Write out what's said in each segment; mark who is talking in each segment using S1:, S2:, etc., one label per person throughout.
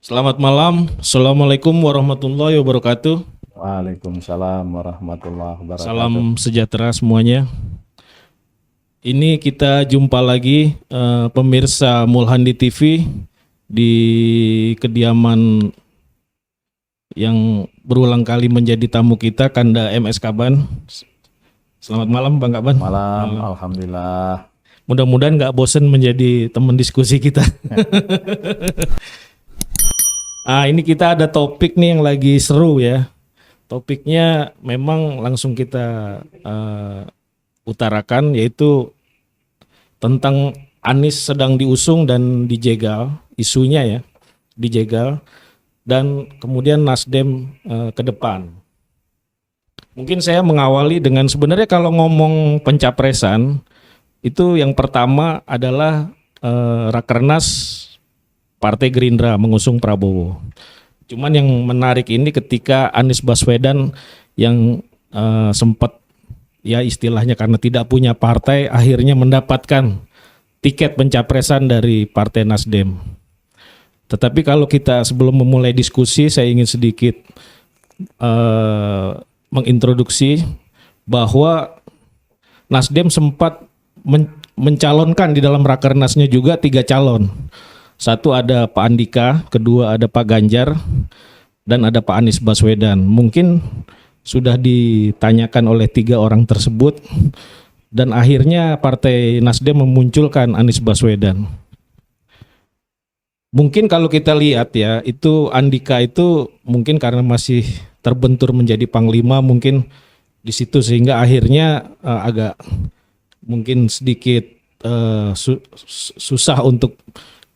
S1: Selamat malam. Assalamualaikum warahmatullahi wabarakatuh.
S2: Waalaikumsalam warahmatullahi wabarakatuh.
S1: Salam sejahtera semuanya. Ini kita jumpa lagi pemirsa Mulhandi TV di kediaman yang berulang kali menjadi tamu kita, Kanda MS Kaban. Selamat malam Bang Kaban.
S2: Malam, alhamdulillah.
S1: Mudah-mudahan nggak bosen menjadi teman diskusi kita. Ini kita ada topik nih yang lagi seru ya. Topiknya memang langsung kita utarakan, yaitu tentang Anies sedang diusung dan dijegal, isunya ya, dijegal, dan kemudian Nasdem ke depan. Mungkin saya mengawali dengan sebenarnya kalau ngomong pencapresan, itu yang pertama adalah Rakernas Partai Gerindra mengusung Prabowo. Cuman yang menarik ini ketika Anies Baswedan yang sempat ya istilahnya karena tidak punya partai akhirnya mendapatkan tiket pencapresan dari Partai Nasdem. Tetapi kalau kita sebelum memulai diskusi, saya ingin sedikit mengintroduksi bahwa Nasdem sempat mencalonkan di dalam Rakernasnya juga 3 calon. Satu ada Pak Andika, kedua ada Pak Ganjar, dan ada Pak Anies Baswedan. Mungkin sudah ditanyakan oleh 3 orang tersebut, dan akhirnya Partai Nasdem memunculkan Anies Baswedan. Mungkin kalau kita lihat ya, itu Andika itu mungkin karena masih terbentur menjadi panglima, mungkin di situ sehingga akhirnya agak mungkin sedikit susah untuk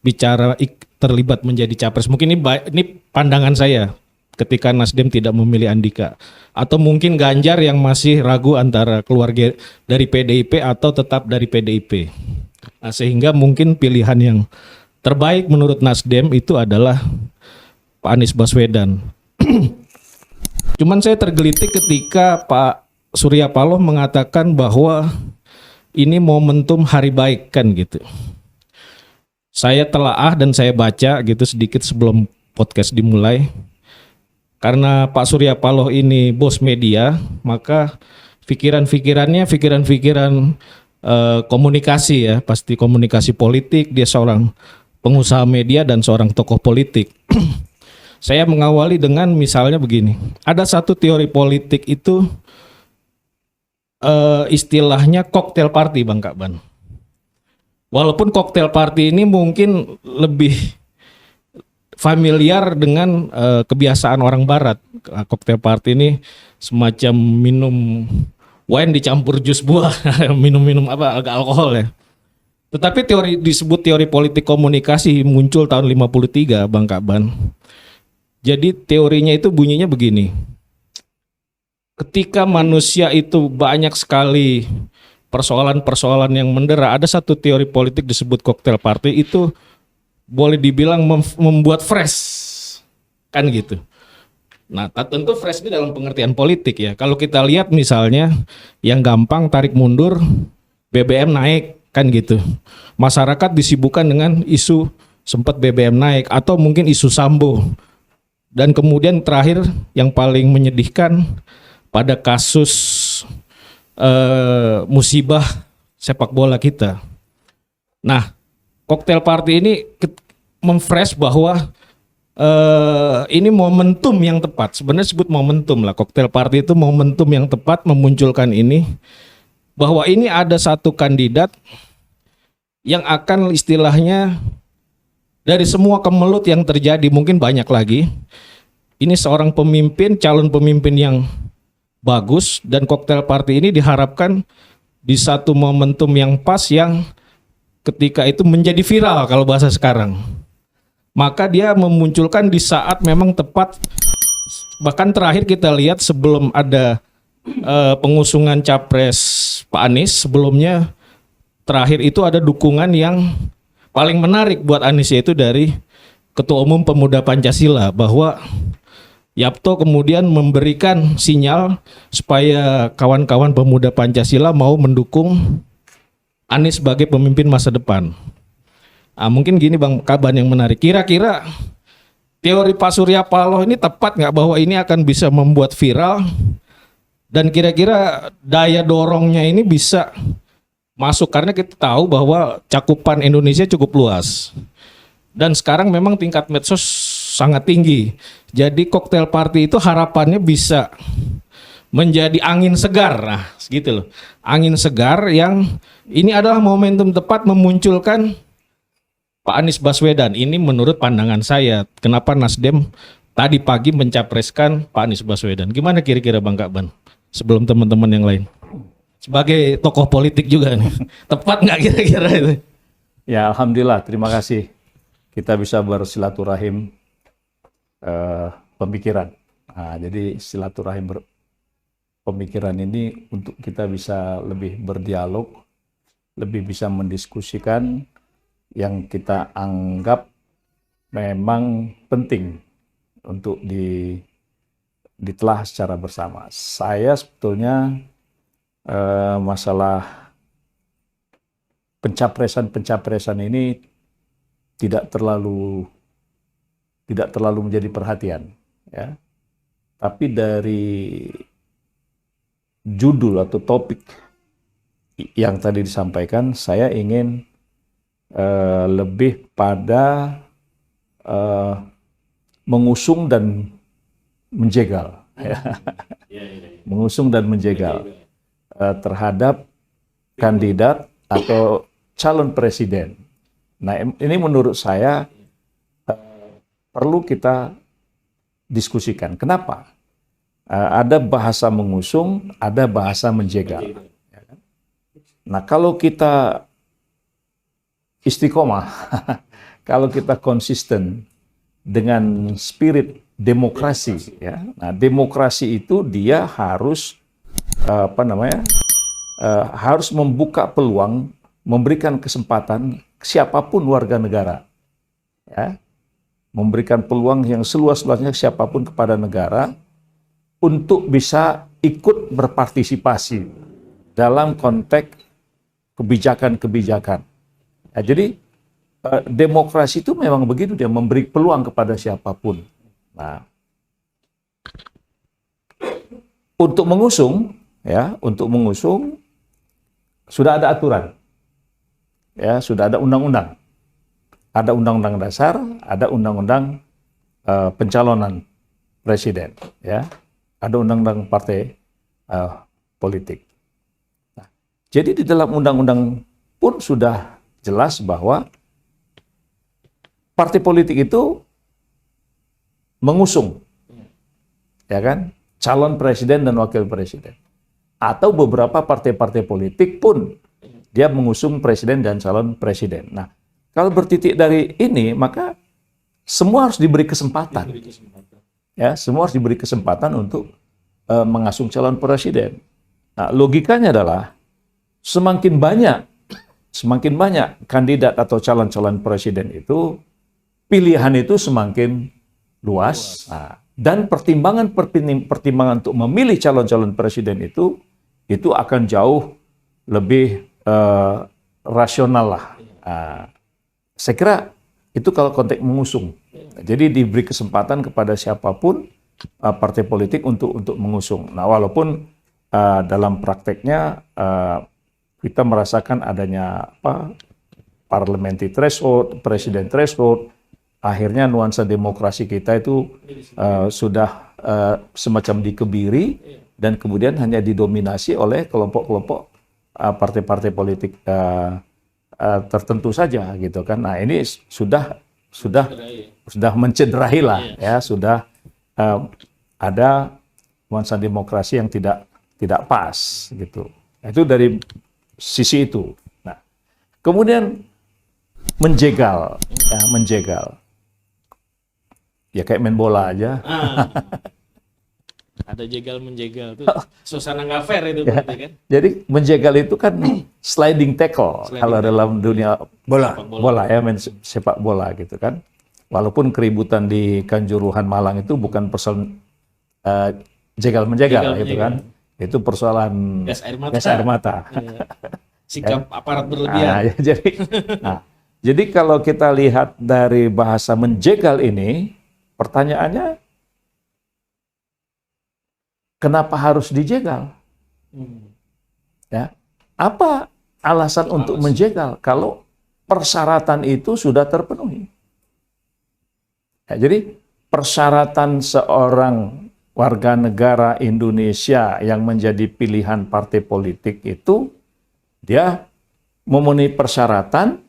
S1: bicara terlibat menjadi capres. Mungkin ini pandangan saya ketika Nasdem tidak memilih Andika, atau mungkin Ganjar yang masih ragu antara keluarga dari PDIP atau tetap dari PDIP. Nah, sehingga mungkin pilihan yang terbaik menurut Nasdem itu adalah Pak Anies Baswedan. Cuman saya tergelitik ketika Pak Surya Paloh mengatakan bahwa ini momentum hari baik kan gitu. Saya telaah dan saya baca gitu sedikit sebelum podcast dimulai. Karena Pak Surya Paloh ini bos media, maka pikiran komunikasi ya, pasti komunikasi politik. Dia seorang pengusaha media dan seorang tokoh politik. Saya mengawali dengan misalnya begini. Ada satu teori politik itu istilahnya cocktail party Bang Kaban. Walaupun cocktail party ini mungkin lebih familiar dengan kebiasaan orang barat. Cocktail party ini semacam minum wine dicampur jus buah, minum-minum agak alkohol ya. Tetapi disebut teori politik komunikasi muncul tahun 53 Bang Kaban. Jadi teorinya itu bunyinya begini. Ketika manusia itu banyak sekali persoalan-persoalan yang mendera, ada satu teori politik disebut cocktail party, itu boleh dibilang membuat fresh kan gitu. Nah, tentu fresh ini dalam pengertian politik ya. Kalau kita lihat misalnya yang gampang tarik mundur, BBM naik kan gitu. Masyarakat disibukkan dengan isu sempat BBM naik atau mungkin isu Sambo. Dan kemudian terakhir yang paling menyedihkan pada kasus musibah sepak bola kita. Nah, cocktail party ini memfresh bahwa ini momentum yang tepat. Sebenarnya sebut momentum lah. Cocktail party itu momentum yang tepat memunculkan ini, bahwa ini ada satu kandidat yang akan istilahnya dari semua kemelut yang terjadi, mungkin banyak lagi. Ini seorang pemimpin, calon pemimpin yang bagus, dan cocktail party ini diharapkan di satu momentum yang pas yang ketika itu menjadi viral kalau bahasa sekarang. Maka dia memunculkan di saat memang tepat. Bahkan terakhir kita lihat sebelum ada pengusungan capres Pak Anies, sebelumnya terakhir itu ada dukungan yang paling menarik buat Anies, yaitu dari Ketua Umum Pemuda Pancasila, bahwa Yapto kemudian memberikan sinyal supaya kawan-kawan pemuda Pancasila mau mendukung Anies sebagai pemimpin masa depan. Mungkin gini Bang Kaban yang menarik. Kira-kira teori Pak Surya Paloh ini tepat nggak bahwa ini akan bisa membuat viral dan kira-kira daya dorongnya ini bisa masuk karena kita tahu bahwa cakupan Indonesia cukup luas dan sekarang memang tingkat medsos sangat tinggi. Jadi koktail party itu harapannya bisa menjadi angin segar, nah gitu loh, angin segar yang ini adalah momentum tepat memunculkan Pak Anies Baswedan. Ini menurut pandangan saya, kenapa Nasdem tadi pagi mencapreskan Pak Anies Baswedan. Gimana kira-kira Bang Kakban? Sebelum teman-teman yang lain. Sebagai tokoh politik juga nih. Tepat nggak kira-kira itu?
S2: Ya, alhamdulillah, terima kasih. Kita bisa bersilaturahim pemikiran. Nah, jadi silaturahim pemikiran ini untuk kita bisa lebih berdialog, lebih bisa mendiskusikan yang kita anggap memang penting untuk ditelah secara bersama. Saya sebetulnya masalah pencapresan ini tidak terlalu menjadi perhatian, ya. Tapi dari judul atau topik yang tadi disampaikan, saya ingin lebih pada mengusung dan menjegal, ya. Mengusung dan menjegal terhadap kandidat atau calon presiden. Nah, ini menurut saya perlu kita diskusikan. Kenapa? Ada bahasa mengusung, ada bahasa menjegal. Nah, kalau kita istiqomah, kalau kita konsisten dengan spirit demokrasi, ya. Nah, demokrasi itu dia harus harus membuka peluang, memberikan kesempatan siapapun warga negara, ya, memberikan peluang yang seluas-luasnya siapapun kepada negara untuk bisa ikut berpartisipasi dalam konteks kebijakan-kebijakan. Nah, jadi demokrasi itu memang begitu, dia memberi peluang kepada siapapun. Nah, untuk mengusung, ya, sudah ada aturan, ya, sudah ada undang-undang, ada undang-undang dasar, ada undang-undang pencalonan presiden, ya, ada undang-undang partai politik. Nah, jadi di dalam undang-undang pun sudah jelas bahwa partai politik itu mengusung, ya kan, calon presiden dan wakil presiden. Atau beberapa partai-partai politik pun dia mengusung presiden dan calon presiden. Nah, kalau bertitik dari ini, maka semua harus diberi kesempatan. Ya, semua harus diberi kesempatan untuk mengasung calon presiden. Nah, logikanya adalah semakin banyak kandidat atau calon-calon presiden itu, pilihan itu semakin luas. Nah, dan pertimbangan untuk memilih calon-calon presiden itu akan jauh lebih rasional lah. Saya kira itu kalau konteks mengusung. Jadi diberi kesempatan kepada siapapun partai politik untuk mengusung. Nah, walaupun dalam prakteknya kita merasakan adanya parliamentary threshold, presiden threshold, akhirnya nuansa demokrasi kita itu sudah semacam dikebiri dan kemudian hanya didominasi oleh kelompok-kelompok partai-partai politik tertentu saja, gitu kan. Nah, ini sudah mencederai lah, ya, sudah ada nuansa demokrasi yang tidak pas, gitu. Itu dari sisi itu. Nah, kemudian menjegal. Ya kayak main bola aja.
S1: Ada jegal menjegal tuh. Suasana nggak fair itu
S2: Ya,
S1: berarti kan.
S2: jadi menjegal itu kan sliding tackle kalau dalam dunia bola ya, main sepak bola gitu kan. Walaupun keributan di Kanjuruhan Malang itu bukan persoalan jegal menjegal gitu kan. Itu persoalan
S1: Gas air mata. Sikap aparat berlebihan.
S2: Jadi kalau kita lihat dari bahasa menjegal ini, pertanyaannya, kenapa harus dijegal? Ya, apa alasan untuk menjegal kalau persyaratan itu sudah terpenuhi? Ya, jadi persyaratan seorang warga negara Indonesia yang menjadi pilihan partai politik itu, dia memenuhi persyaratan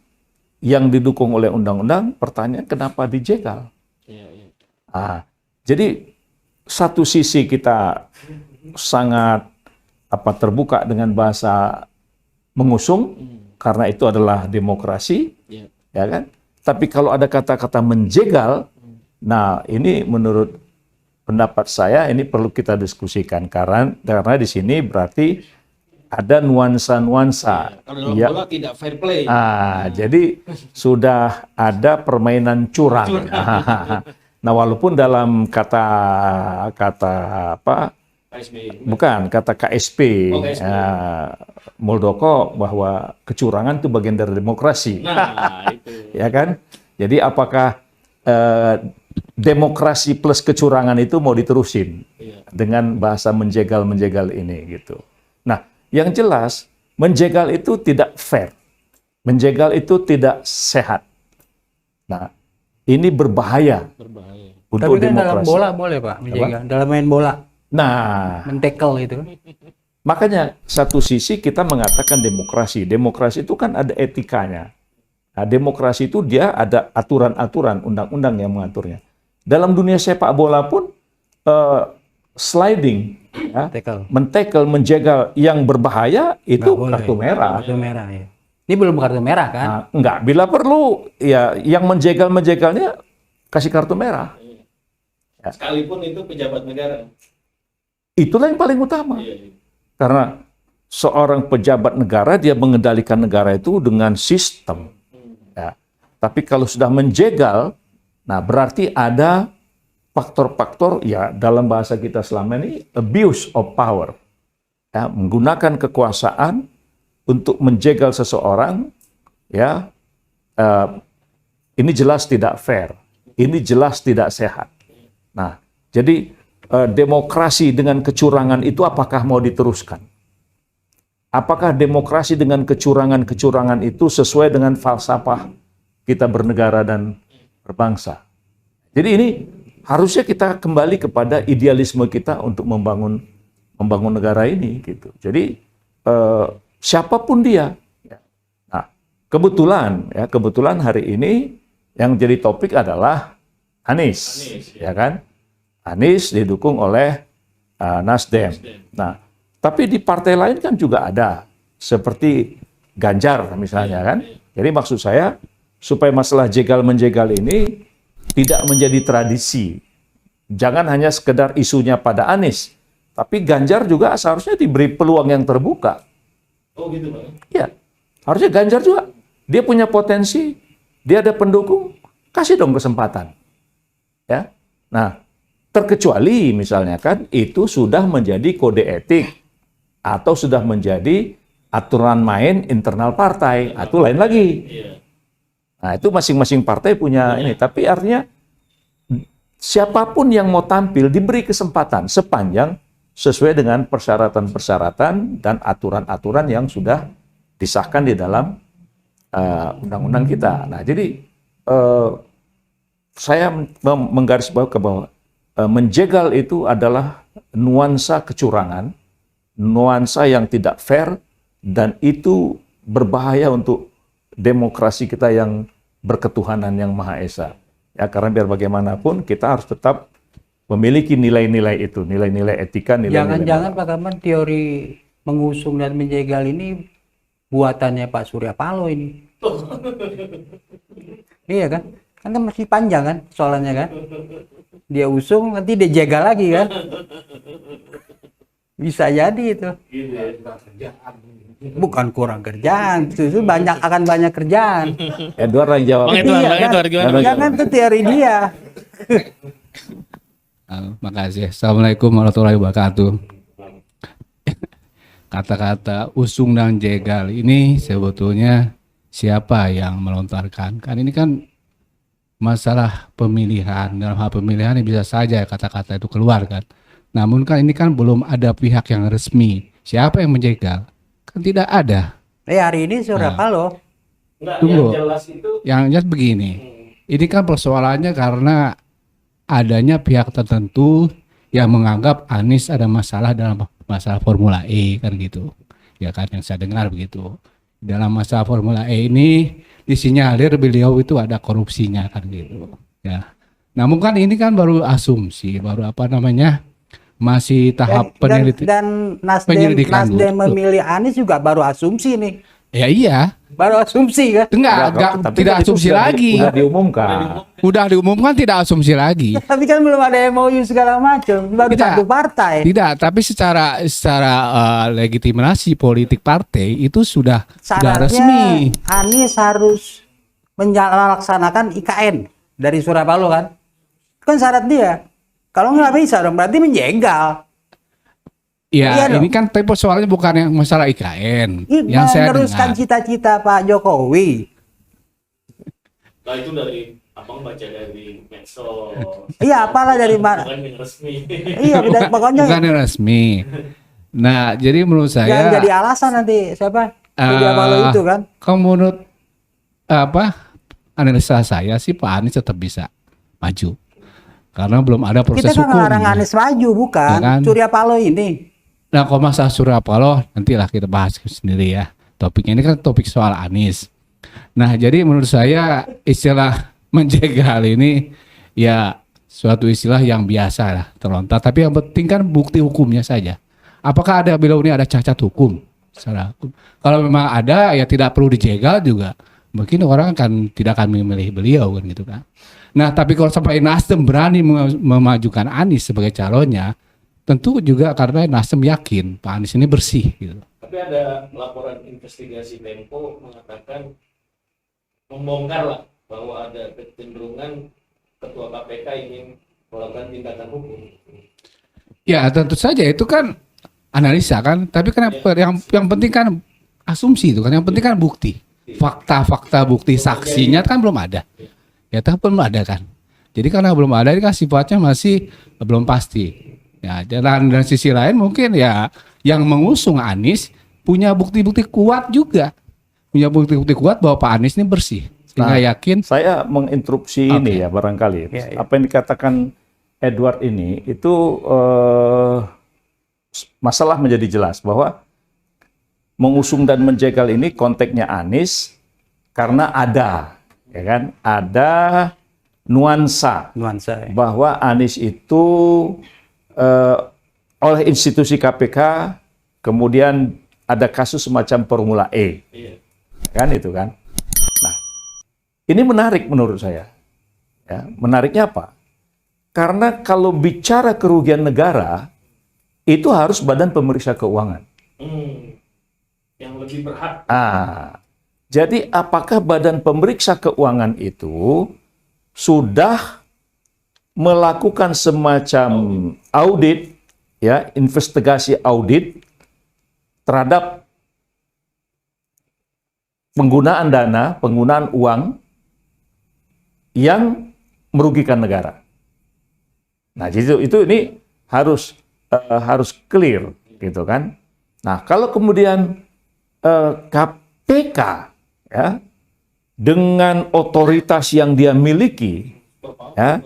S2: yang didukung oleh undang-undang. Pertanyaan, kenapa dijegal? Jadi satu sisi kita sangat terbuka dengan bahasa mengusung, karena itu adalah demokrasi, ya kan? Tapi kalau ada kata-kata menjegal, nah ini menurut pendapat saya ini perlu kita diskusikan, karena di sini berarti ada nuansa-nuansa.
S1: Kalau dalam bola tidak fair play.
S2: Jadi sudah ada permainan curang. Nah, walaupun dalam kata
S1: KSB.
S2: bukan kata KSP,
S1: KSP.
S2: Muldoko, bahwa kecurangan itu bagian dari demokrasi.
S1: Nah, itu.
S2: Ya kan? Jadi apakah demokrasi plus kecurangan itu mau diterusin dengan bahasa menjegal-menjegal ini gitu. Nah, yang jelas menjegal itu tidak fair. Menjegal itu tidak sehat. Nah, ini berbahaya untuk
S3: Tapi kan
S2: demokrasi.
S3: dalam bola boleh Pak menjegal. Dalam main bola
S2: Nah,
S3: mentekel itu.
S2: makanya satu sisi kita mengatakan demokrasi. Demokrasi itu kan ada etikanya. Nah, demokrasi itu dia ada aturan-aturan, undang-undang yang mengaturnya. Dalam dunia sepak bola pun sliding, ya, mentekel, menjegal yang berbahaya itu kartu merah.
S3: Kartu merah ya. Ini belum kartu merah kan?
S2: Nah, enggak, bila perlu ya yang menjegal-menjegalnya kasih kartu merah.
S1: Ya. Sekalipun itu pejabat negara.
S2: Itulah yang paling utama. Karena seorang pejabat negara dia mengendalikan negara itu dengan sistem. Ya. Tapi kalau sudah menjegal, nah berarti ada faktor-faktor, ya dalam bahasa kita selama ini abuse of power. Ya, menggunakan kekuasaan untuk menjegal seseorang, ya ini jelas tidak fair, ini jelas tidak sehat. Nah, jadi demokrasi dengan kecurangan itu apakah mau diteruskan? Apakah demokrasi dengan kecurangan-kecurangan itu sesuai dengan falsafah kita bernegara dan berbangsa? Jadi ini harusnya kita kembali kepada idealisme kita untuk membangun negara ini, gitu. Jadi siapapun dia. Nah, kebetulan hari ini yang jadi topik adalah Anies, ya kan? Anies didukung oleh Nasdem. Nah, tapi di partai lain kan juga ada, seperti Ganjar misalnya kan. Jadi maksud saya supaya masalah jegal-menjegal ini tidak menjadi tradisi. Jangan hanya sekedar isunya pada Anies, tapi Ganjar juga seharusnya diberi peluang yang terbuka.
S1: Oh gitu Pak?
S2: Ya, harusnya Ganjar juga. Dia punya potensi, dia ada pendukung, kasih dong kesempatan. Ya, nah terkecuali misalnya kan itu sudah menjadi kode etik atau sudah menjadi aturan main internal partai, itu lain lagi. Nah, itu masing-masing partai punya ini. Tapi artinya siapapun yang mau tampil diberi kesempatan sepanjang sesuai dengan persyaratan-persyaratan dan aturan-aturan yang sudah disahkan di dalam undang-undang kita. Nah, jadi saya menggarisbawahi ke bawah, menjegal itu adalah nuansa kecurangan, nuansa yang tidak fair, dan itu berbahaya untuk demokrasi kita yang berketuhanan yang Maha Esa. Ya, karena biar bagaimanapun kita harus tetap memiliki nilai-nilai itu, nilai-nilai etika, nilai-nilai.
S3: Jangan-jangan Pak Kaman teori mengusung dan menjegal ini buatannya Pak Surya Paloh ini. Iya kan? Kan masih panjang kan soalannya kan? Dia usung nanti dia jegal lagi kan? Bisa jadi itu. Bukan kurang kerjaan, itu akan banyak kerjaan.
S2: Edward yang jawab.
S3: Jangan itu teori dia.
S4: Makasih. Assalamualaikum warahmatullahi wabarakatuh. Kata-kata usung dan jegal ini sebetulnya siapa yang melontarkan? Kan ini kan masalah pemilihan. Dalam hal pemilihan bisa saja kata-kata itu keluar kan. Namun kan ini kan belum ada pihak yang resmi. Siapa yang menjegal? Kan tidak ada.
S3: Hari ini Surya Paloh.
S1: Enggak,
S4: Tunggu.
S1: yang jelas itu
S4: Yang jelas begini. Ini kan persoalannya karena adanya pihak tertentu yang menganggap Anies ada masalah dalam masalah Formula E kan gitu. Ya kan yang saya dengar begitu. Dalam masalah Formula E ini disinyalir beliau itu ada korupsinya kan gitu. Ya. Namun kan ini kan baru asumsi, baru apa namanya? Masih tahap penelitian.
S3: Dan
S4: penyelidikan
S3: Nasdem
S4: dulu.
S3: memilih Anies juga baru asumsi nih.
S4: Ya iya.
S3: Baru asumsi kan?
S2: Tapi
S4: Tidak
S2: kan itu
S4: asumsi
S2: sudah
S4: lagi.
S2: sudah diumumkan.
S4: Udah diumumkan tidak asumsi lagi.
S3: Tapi kan belum ada MOU segala macam, baru
S4: Tidak.
S3: satu partai.
S4: Tidak, tapi secara legitimasi politik partai itu sudah
S3: Syaratnya
S4: resmi.
S3: Anies harus melaksanakan IKN dari Surya Paloh kan? Kan syarat dia. Kalau nggak bisa dong, berarti menjegal. Iya
S4: Ya,
S3: dong.
S4: ini kan tapi persoalannya bukan yang masalah IKN.
S3: Ini
S4: Yang saya
S3: meneruskan
S4: dengar.
S3: cita-cita Pak Jokowi.
S1: Nah itu dari abang baca dari medsos.
S3: Iya, apalah dari mana?
S1: Bukan yang resmi.
S3: Iya, pokoknya
S4: Bukan yang resmi. Nah, jadi menurut
S3: jangan
S4: saya
S3: jadi alasan nanti siapa? Surya Paloh itu kan?
S4: kalau menurut analisa saya sih Pak Anies tetap bisa maju. Karena belum ada proses
S3: Kita kan
S4: hukum.
S3: ngelarang Anies maju, bukan?
S4: Ya kan?
S3: Surya Paloh ini.
S4: Nah, kalau masalah Surya Paloh nantilah kita bahas sendiri ya. Topiknya ini kan topik soal Anies. Nah, jadi menurut saya istilah menjegal ini ya suatu istilah yang biasa lah terlontar. Tapi yang penting kan bukti hukumnya saja. Apakah ada beliau ini ada cacat hukum? Secara hukum. Kalau memang ada ya tidak perlu dijegal juga. Mungkin orang tidak akan memilih beliau kan gitu kan. Nah, tapi kalau sampai Nasdem berani memajukan Anies sebagai calonnya, tentu juga karena Nasdem yakin Pak Anies ini bersih gitu.
S1: Tapi ada laporan investigasi Tempo mengatakan membongkar lah bahwa ada kecenderungan ketua KPK ingin melakukan tindakan hukum.
S4: Ya tentu saja itu kan analisa kan, tapi kan yang penting kan asumsi itu kan, yang penting kan bukti, fakta-fakta bukti saksinya kan belum ada, ya tapi belum ada kan. Jadi karena belum ada ini kan sifatnya masih belum pasti. Ya dan sisi lain mungkin ya yang mengusung Anies punya bukti-bukti kuat juga, punya bukti-bukti kuat bahwa Pak Anies ini bersih, sehingga yakin.
S2: Saya menginterupsi ini ya barangkali.
S3: Ya, ya.
S2: Apa yang dikatakan Edward ini itu masalah menjadi jelas bahwa mengusung dan menjegal ini konteksnya Anies karena ada, ya kan? Ada nuansa
S3: Nuansa.
S2: bahwa Anies itu oleh institusi KPK kemudian ada kasus semacam Formula E, kan itu kan. Nah, ini menarik menurut saya. Ya, menariknya apa? Karena kalau bicara kerugian negara itu harus Badan Pemeriksa Keuangan.
S1: Yang lebih berhak.
S2: Jadi apakah Badan Pemeriksa Keuangan itu sudah melakukan semacam audit, ya, investigasi audit terhadap penggunaan dana, penggunaan uang yang merugikan negara. Nah, jadi itu ini harus clear, gitu kan? Nah, kalau kemudian KPK, ya, dengan otoritas yang dia miliki, ya,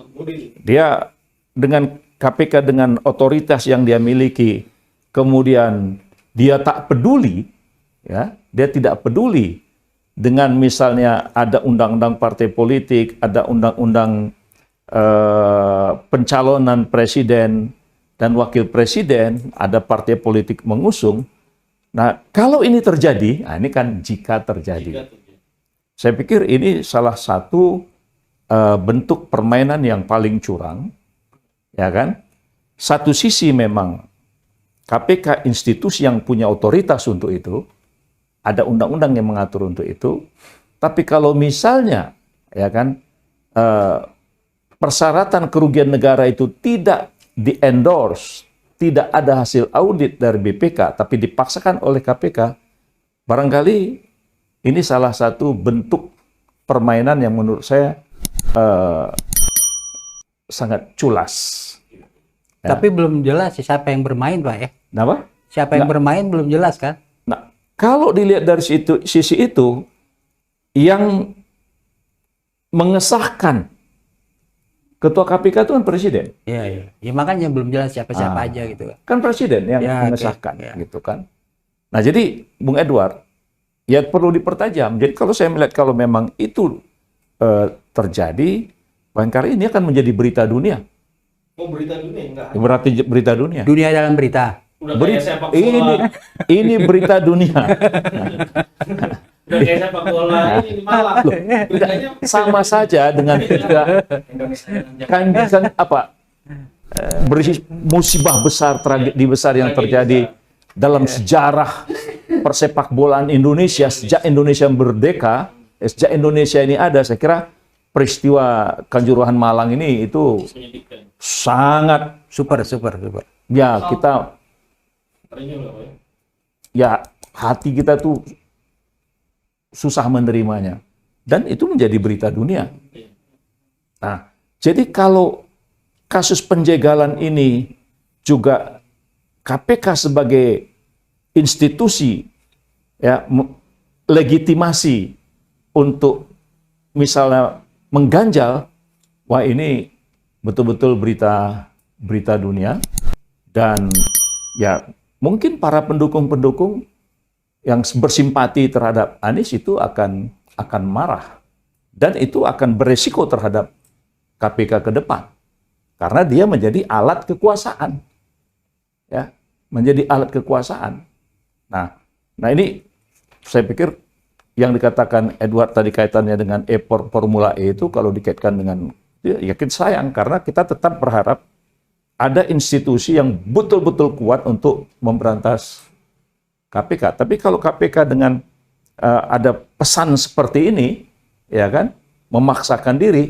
S2: dia dengan KPK dengan otoritas yang dia miliki, kemudian dia tak peduli, ya, dia tidak peduli dengan misalnya ada undang-undang partai politik, ada undang-undang pencalonan presiden dan wakil presiden, ada partai politik mengusung. Nah, kalau ini terjadi, nah ini kan jika terjadi. Saya pikir ini salah satu bentuk permainan yang paling curang, ya kan? Satu sisi memang KPK institusi yang punya otoritas untuk itu, ada undang-undang yang mengatur untuk itu. Tapi kalau misalnya, ya kan, persyaratan kerugian negara itu tidak di-endorse, tidak ada hasil audit dari BPK, tapi dipaksakan oleh KPK, barangkali ini salah satu bentuk permainan yang menurut saya eh, sangat culas. Ya.
S3: Tapi belum jelas sih siapa yang bermain, Pak ya.
S2: Kenapa?
S3: Siapa yang bermain belum jelas kan?
S2: Nah, kalau dilihat dari sisi itu, yang mengesahkan ketua KPK itu kan presiden.
S3: Iya, iya. Ya makanya belum jelas siapa-siapa aja gitu kan.
S2: Kan presiden yang
S3: Ya,
S2: mengesahkan,
S3: oke. Ya.
S2: gitu kan. Nah, jadi Bung Edward, ya perlu dipertajam. Jadi kalau saya melihat kalau memang itu terjadi, barangkali ini akan menjadi berita dunia.
S1: Oh, berita dunia enggak?
S2: Berarti berita dunia.
S3: Dunia dalam berita.
S1: Udah kayak sepak bola.
S2: Ini berita dunia.
S1: Udah kayak sepak bola ini malah. Beritanya
S2: Sama saja dengan ketika kan apa berisi musibah besar, tragedi besar yang terjadi dalam sejarah persepak bolaan Indonesia sejak Indonesia merdeka, sejak Indonesia ini ada. Saya kira peristiwa Kanjuruhan Malang ini itu
S1: menyedihkan.
S2: sangat,
S3: Super.
S2: ya kita, ya hati kita tuh susah menerimanya. Dan itu menjadi berita dunia. Nah, jadi kalau kasus penjegalan ini juga KPK sebagai institusi ya legitimasi untuk misalnya mengganjal, wah ini betul-betul berita dunia. Dan ya mungkin para pendukung-pendukung yang bersimpati terhadap Anies itu akan marah, dan itu akan beresiko terhadap KPK ke depan karena dia menjadi alat kekuasaan, ya, menjadi alat kekuasaan. Nah ini saya pikir yang dikatakan Edward tadi kaitannya dengan Formula E itu kalau dikaitkan dengan ya yakin sayang, karena kita tetap berharap ada institusi yang betul-betul kuat untuk memberantas KPK. Tapi kalau KPK dengan ada pesan seperti ini, ya kan, memaksakan diri,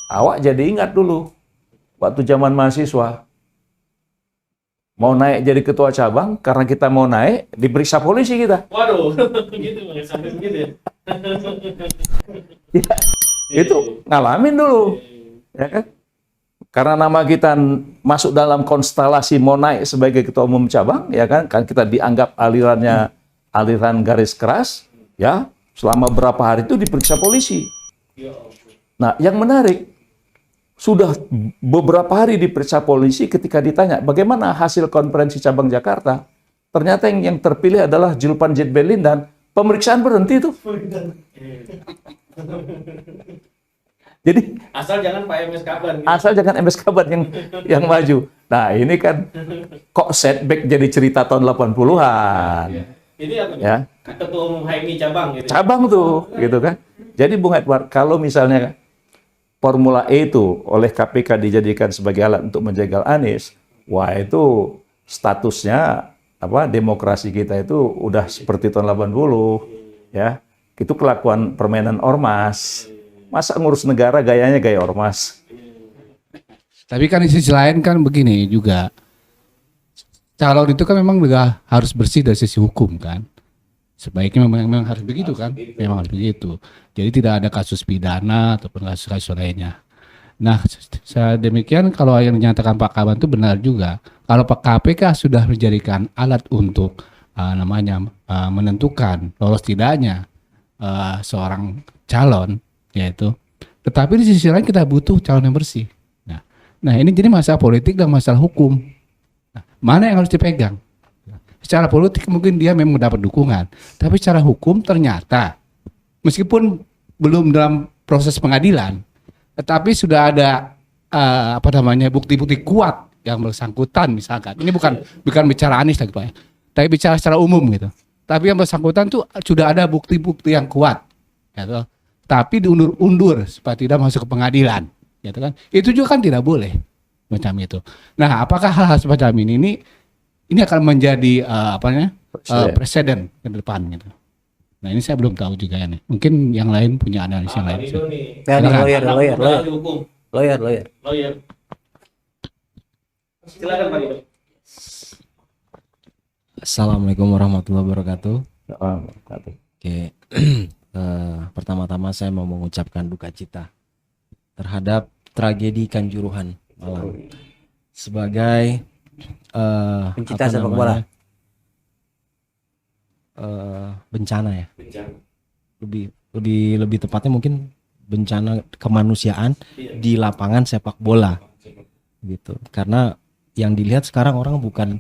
S2: awak jadi ingat dulu waktu zaman mahasiswa mau naik jadi ketua cabang, karena kita mau naik diperiksa polisi kita.
S1: Waduh, gitu Bang, sampai begitu ya.
S2: Ya, itu ngalamin dulu, ya kan? Karena nama kita masuk dalam konstelasi mau naik sebagai ketua umum cabang, ya kan kita dianggap aliran garis keras, ya selama berapa hari itu diperiksa polisi. Nah, yang menarik, sudah beberapa hari diperiksa polisi, ketika ditanya bagaimana hasil konferensi cabang Jakarta, ternyata yang terpilih adalah Julpan Jetbelin dan pemeriksaan berhenti itu. Jadi
S1: Asal jangan Pak MS Kaban. Gitu.
S2: asal jangan MS Kaban yang maju. Nah, ini kan kok setback jadi cerita tahun 80-an.
S1: Ini apa nih?
S2: Ya.
S1: Ketua Umum HMI cabang gitu.
S2: Cabang tuh, gitu kan. Jadi Bung Edward, kalau misalnya Formula E itu oleh KPK dijadikan sebagai alat untuk menjegal Anies, wah itu statusnya demokrasi kita itu udah seperti tahun 80, ya. Itu kelakuan permainan ormas. Masa ngurus negara gayanya gaya ormas?
S4: Tapi kan di sisi lain kan begini juga, calon itu kan memang juga harus bersih dari sisi hukum kan. Sebaiknya memang harus begitu kan, memang harus begitu. Jadi tidak ada kasus pidana ataupun kasus-kasus lainnya. Nah, demikian kalau yang dinyatakan Pak Kaban itu benar juga. Kalau Pak KPK sudah menjadikan alat untuk menentukan lolos tidaknya seorang calon, yaitu, tetapi di sisi lain kita butuh calon yang bersih. Nah ini jadi masalah politik dan masalah hukum. Nah, mana yang harus dipegang? Secara politik mungkin dia memang mendapat dukungan, tapi secara hukum ternyata meskipun belum dalam proses pengadilan, tetapi sudah ada bukti-bukti kuat yang bersangkutan misalkan. Ini bukan bicara Anies lagi Pak ya, tapi bicara secara umum gitu. Tapi yang bersangkutan tuh sudah ada bukti-bukti yang kuat, gitu. Tapi diundur-undur supaya tidak masuk ke pengadilan, gitu kan? Itu juga kan tidak boleh macam itu. Nah, apakah hal-hal semacam ini akan menjadi presiden ke depan gitu? Nah, ini saya belum tahu juga nih. Mungkin yang lain punya analisis yang lain.
S3: Ya, lawyer.
S1: Lawyer. Silakan Pak Ido.
S5: Assalamualaikum warahmatullahi wabarakatuh. Oke, Pertama-tama saya mau mengucapkan duka cita terhadap tragedi Kanjuruhan Malang. Sebagai
S3: Pencinta sepak bola.
S5: Bencana ya. Lebih tepatnya mungkin bencana kemanusiaan di lapangan sepak bola gitu. Karena yang dilihat sekarang orang bukan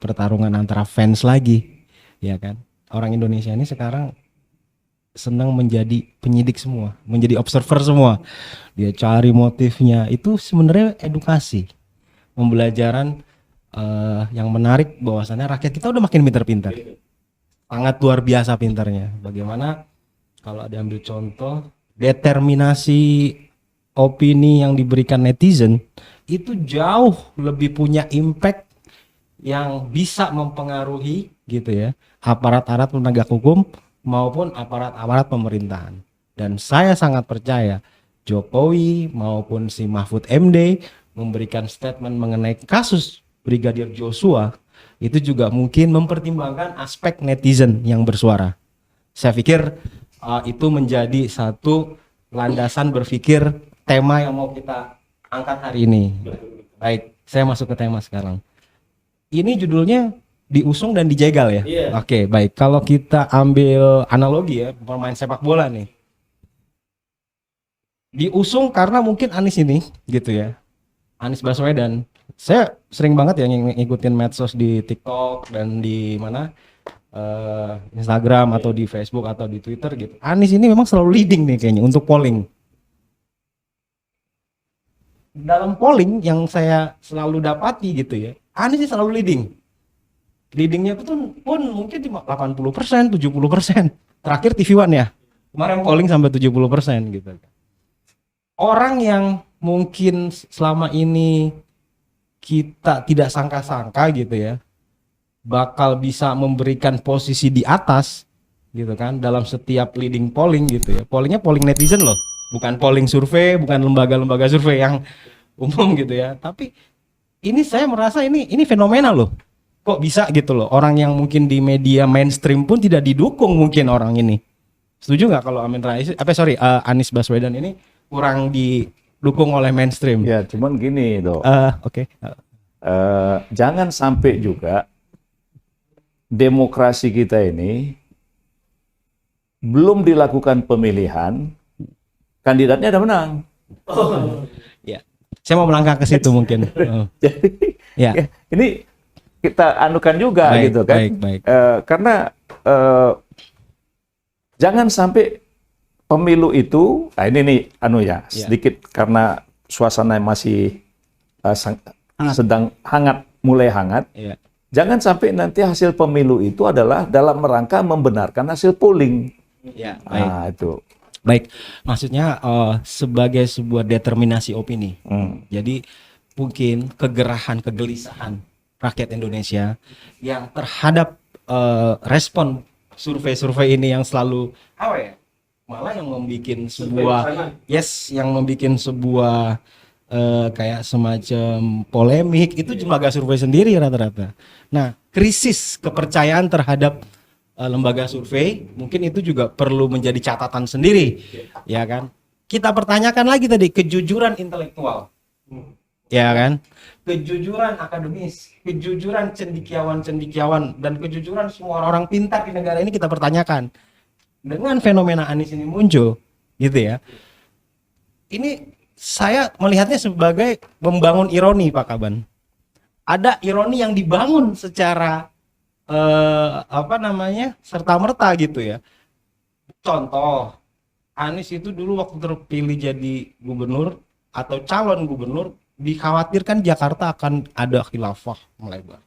S5: pertarungan antara fans lagi, ya kan? Orang Indonesia ini sekarang senang menjadi penyidik semua, menjadi observer semua. Dia cari motifnya. Itu sebenarnya edukasi, pembelajaran yang menarik bahwasannya rakyat kita udah makin pintar-pintar. Sangat luar biasa pintarnya. Bagaimana kalau ada ambil contoh determinasi opini yang diberikan netizen itu jauh lebih punya impact yang bisa mempengaruhi gitu ya aparat-aparat penegak hukum maupun aparat-aparat pemerintahan. Dan saya sangat percaya Jokowi maupun si Mahfud MD memberikan statement mengenai kasus Brigadir Joshua itu juga mungkin mempertimbangkan aspek netizen yang bersuara. Saya pikir itu menjadi satu landasan berpikir tema yang mau kita angkat hari ini. Baik, saya masuk ke tema sekarang. Ini judulnya diusung dan dijegal ya. Oke, baik. Kalau kita ambil analogi ya, pemain sepak bola nih. Diusung karena mungkin Anies ini gitu ya. Anies Baswedan. Saya sering banget ya ngikutin medsos di TikTok dan di mana Instagram atau di Facebook atau di Twitter gitu. Anies ini memang selalu leading nih kayaknya untuk polling. Dalam polling yang saya selalu dapati gitu ya, Anies ini selalu leading. Leadingnya pun mungkin 80%, 70%. Terakhir TV One ya. Kemarin polling sampai 70% gitu. Orang yang mungkin selama ini kita tidak sangka-sangka gitu ya, bakal bisa memberikan posisi di atas gitu kan dalam setiap leading polling gitu ya. Pollingnya polling netizen loh, bukan polling survei, bukan lembaga-lembaga survei yang umum gitu ya. Tapi ini saya merasa ini fenomenal loh. Kok bisa gitu loh, orang yang mungkin di media mainstream pun tidak didukung mungkin orang ini. Setuju nggak kalau Anies Baswedan ini kurang didukung oleh mainstream?
S2: Ya, cuman gini toh.
S1: Oke.
S2: Jangan sampai juga demokrasi kita ini belum dilakukan pemilihan, kandidatnya udah menang.
S1: Ya, saya mau melangkah ke situ mungkin.
S2: Jadi
S1: Ya.
S2: ini kita anukan juga
S1: Baik,
S2: gitu kan.
S1: baik.
S2: Karena jangan sampai pemilu itu, nah ini nih sedikit karena suasana masih sedang mulai hangat.
S1: Ya.
S2: Jangan sampai nanti hasil pemilu itu adalah dalam rangka membenarkan hasil polling.
S1: Ya, baik.
S2: Nah, itu.
S5: Baik, maksudnya sebagai sebuah determinasi opini. Jadi mungkin kegelisahan rakyat Indonesia yang terhadap respon survei-survei ini yang selalu malah yang membuat sebuah kayak semacam polemik itu lembaga survei sendiri rata-rata. Nah, krisis kepercayaan terhadap lembaga survei mungkin itu juga perlu menjadi catatan sendiri, ya kan? Kita pertanyakan lagi tadi kejujuran intelektual, ya kan? Kejujuran akademis, kejujuran cendekiawan dan kejujuran semua orang pintar di negara ini kita pertanyakan. Dengan fenomena Anies ini muncul, gitu ya. Ini saya melihatnya sebagai membangun ironi, Pak Kaban. Ada ironi yang dibangun secara serta-merta gitu ya. Contoh, Anies itu dulu waktu terpilih jadi gubernur atau calon gubernur, dikhawatirkan Jakarta akan ada khilafah melebar.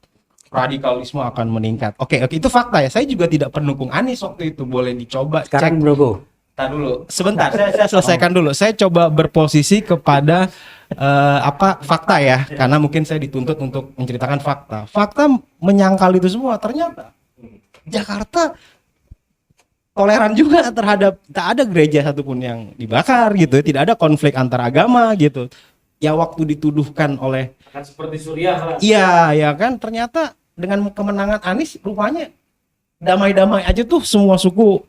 S5: Radikalisme akan meningkat. Oke, itu fakta ya. Saya juga tidak pendukung Anies waktu itu. Boleh dicoba
S3: Sekarang
S5: cek.
S3: bro,
S5: Ntar dulu, sebentar, saya selesaikan dulu. Saya coba berposisi kepada fakta ya, karena mungkin saya dituntut untuk menceritakan fakta. Fakta menyangkal itu semua. Ternyata Jakarta toleran juga terhadap, tak ada gereja satupun yang dibakar gitu, tidak ada konflik antar agama gitu. Ya waktu dituduhkan oleh
S1: Akan seperti Suriah lah.
S5: iya ya kan, ternyata dengan kemenangan Anies rupanya damai-damai aja tuh semua suku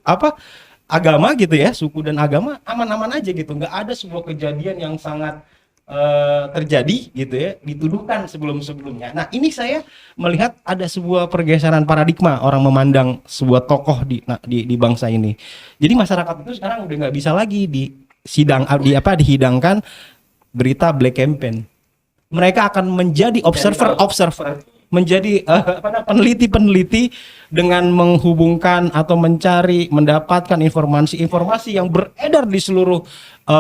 S5: agama gitu ya, suku dan agama aman-aman aja gitu, nggak ada sebuah kejadian yang sangat terjadi gitu ya, dituduhkan sebelum-sebelumnya. Nah ini saya melihat ada sebuah pergeseran paradigma orang memandang sebuah tokoh di bangsa ini. Jadi masyarakat itu sekarang udah nggak bisa lagi dihidangkan berita black campaign. Mereka akan menjadi observer, menjadi peneliti-peneliti dengan menghubungkan atau mendapatkan informasi yang beredar di seluruh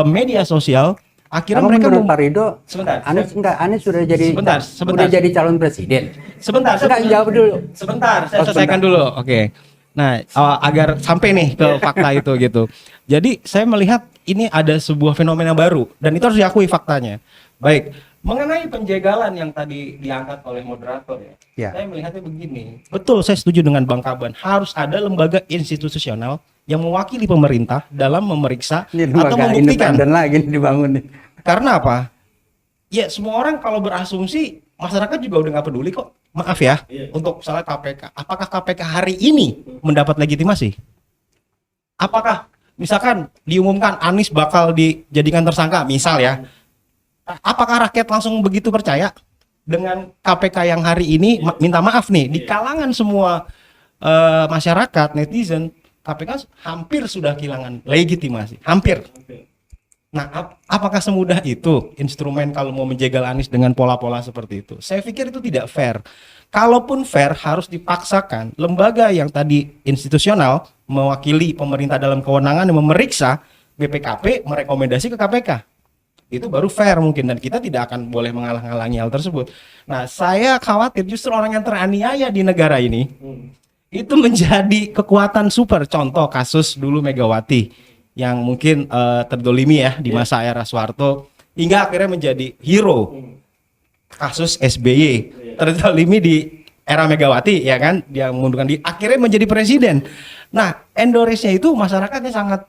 S5: media sosial. Akhirnya
S3: Apa
S5: mereka
S3: menurut Pak Ridho,
S5: Sebentar.
S3: Anies sudah jadi
S5: Sebentar.
S3: sudah jadi calon presiden.
S5: Sebentar,
S3: Enggak, jawab dulu.
S5: Sebentar, saya
S3: Oh,
S5: selesaikan
S3: sebentar.
S5: dulu. Oke. Nah, agar sampai nih ke fakta itu gitu. Jadi saya melihat ini ada sebuah fenomena baru dan itu harus diakui faktanya. Baik, mengenai penjagalan yang tadi diangkat oleh moderator ya.
S3: Ya.
S5: Saya melihatnya begini. Betul, saya setuju dengan Bang Kaban. Harus ada lembaga institusional yang mewakili pemerintah dalam memeriksa
S3: Ini
S5: atau
S3: lembaga
S5: membuktikan.
S3: independen lagi nih dibangun nih.
S5: Karena apa? Ya semua orang kalau berasumsi masyarakat juga udah nggak peduli kok. Maaf ya, untuk misalnya KPK. Apakah KPK hari ini mendapat legitimasi? Apakah misalkan diumumkan Anies bakal dijadikan tersangka, misal ya. Apakah rakyat langsung begitu percaya dengan KPK yang hari ini minta maaf nih di kalangan semua masyarakat netizen, KPK hampir sudah kehilangan legitimasi, hampir. Nah, apakah semudah itu instrumen kalau mau menjegal Anies dengan pola-pola seperti itu? Saya pikir itu tidak fair. Kalaupun fair, harus dipaksakan lembaga yang tadi institusional mewakili pemerintah dalam kewenangan yang memeriksa BPKP merekomendasi ke KPK. Itu baru fair mungkin dan kita tidak akan boleh mengalah-ngalangi hal tersebut. Nah, saya khawatir justru orang yang teraniaya di negara ini itu menjadi kekuatan super. Contoh kasus dulu Megawati yang mungkin terdolimi ya di masa era Soeharto hingga akhirnya menjadi hero. Kasus SBY terdolimi di era Megawati ya kan, dia mengundurkan diri akhirnya menjadi presiden. Nah, Indonesia itu masyarakatnya sangat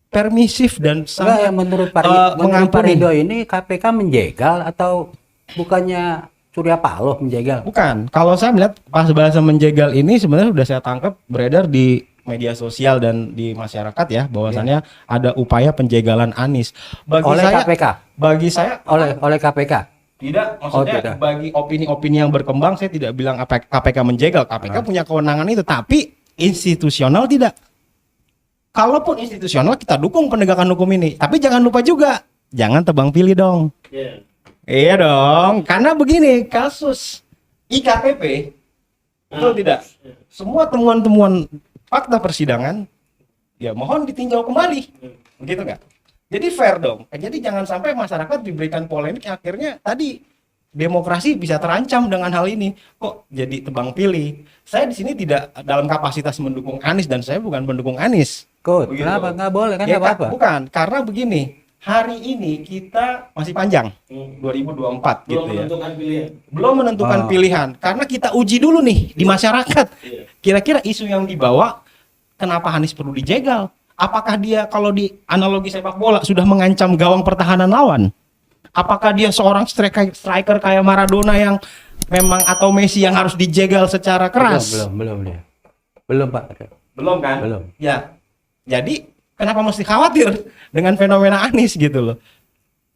S5: permisif dan
S3: Enggak,
S5: sangat
S3: yang menurut Pak Pak
S5: mengampuni.
S3: Ridho ini KPK menjegal atau bukannya Surya Paloh menjegal?
S5: Bukan. Kalau saya melihat pas bahasa menjegal ini sebenarnya sudah saya tangkap beredar di media sosial dan di masyarakat ya bahwasannya ada upaya penjegalan Anies. Bagi
S3: Oleh
S5: saya,
S3: KPK?
S5: Bagi saya
S3: Oleh KPK?
S5: tidak, maksudnya
S3: tidak.
S5: bagi opini-opini yang berkembang saya tidak bilang KPK menjegal. KPK punya kewenangan itu, tapi institusional tidak. Kalaupun institusional kita dukung penegakan hukum ini, tapi jangan lupa juga jangan tebang pilih dong. Iya dong, karena begini kasus IKTP betul tidak? Semua temuan-temuan fakta persidangan ya mohon ditinjau kembali, begitu nggak? Jadi fair dong. Jadi jangan sampai masyarakat diberikan polemik akhirnya tadi demokrasi bisa terancam dengan hal ini. Kok jadi tebang pilih? Saya di sini tidak dalam kapasitas mendukung Anies dan saya bukan pendukung Anies.
S3: Kok?
S5: Begitu.
S3: Kenapa? Nggak boleh kan?
S5: Ya,
S3: Nggak apa-apa.
S5: bukan, karena begini. Hari ini kita masih panjang 2024 gitu ya. Belum menentukan pilihan karena kita uji dulu nih di masyarakat. Kira-kira isu yang dibawa kenapa Anies perlu dijegal? Apakah dia kalau di analogi sepak bola sudah mengancam gawang pertahanan lawan? Apakah dia seorang striker kayak Maradona yang memang atau Messi yang harus dijegal secara keras?
S3: Belum dia. Belum Pak.
S5: Belum kan?
S3: Belum.
S5: Ya. Jadi kenapa mesti khawatir dengan fenomena Anies gitu loh?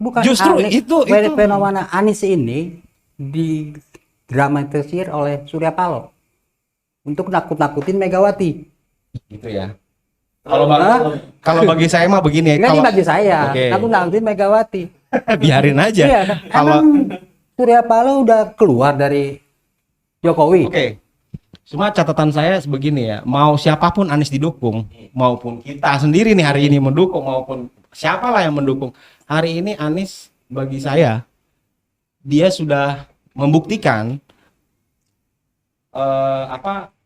S3: Bukan
S5: Justru
S3: Anies,
S5: itu
S3: fenomena Anies ini didramatisir oleh Surya Paloh untuk nakut-nakutin Megawati.
S5: gitu ya. Kalau bagi saya mah begini
S3: Ini
S5: kalau
S3: bagi saya,
S5: Oke.
S3: nakut-nakutin Megawati.
S5: biarin aja.
S3: Iya,
S5: Kalau
S3: emang Surya Paloh udah keluar dari Jokowi.
S5: Oke. Cuma catatan saya sebegini ya, mau siapapun Anies didukung, maupun kita sendiri nih hari ini mendukung, maupun siapalah yang mendukung. Hari ini Anies bagi saya, dia sudah membuktikan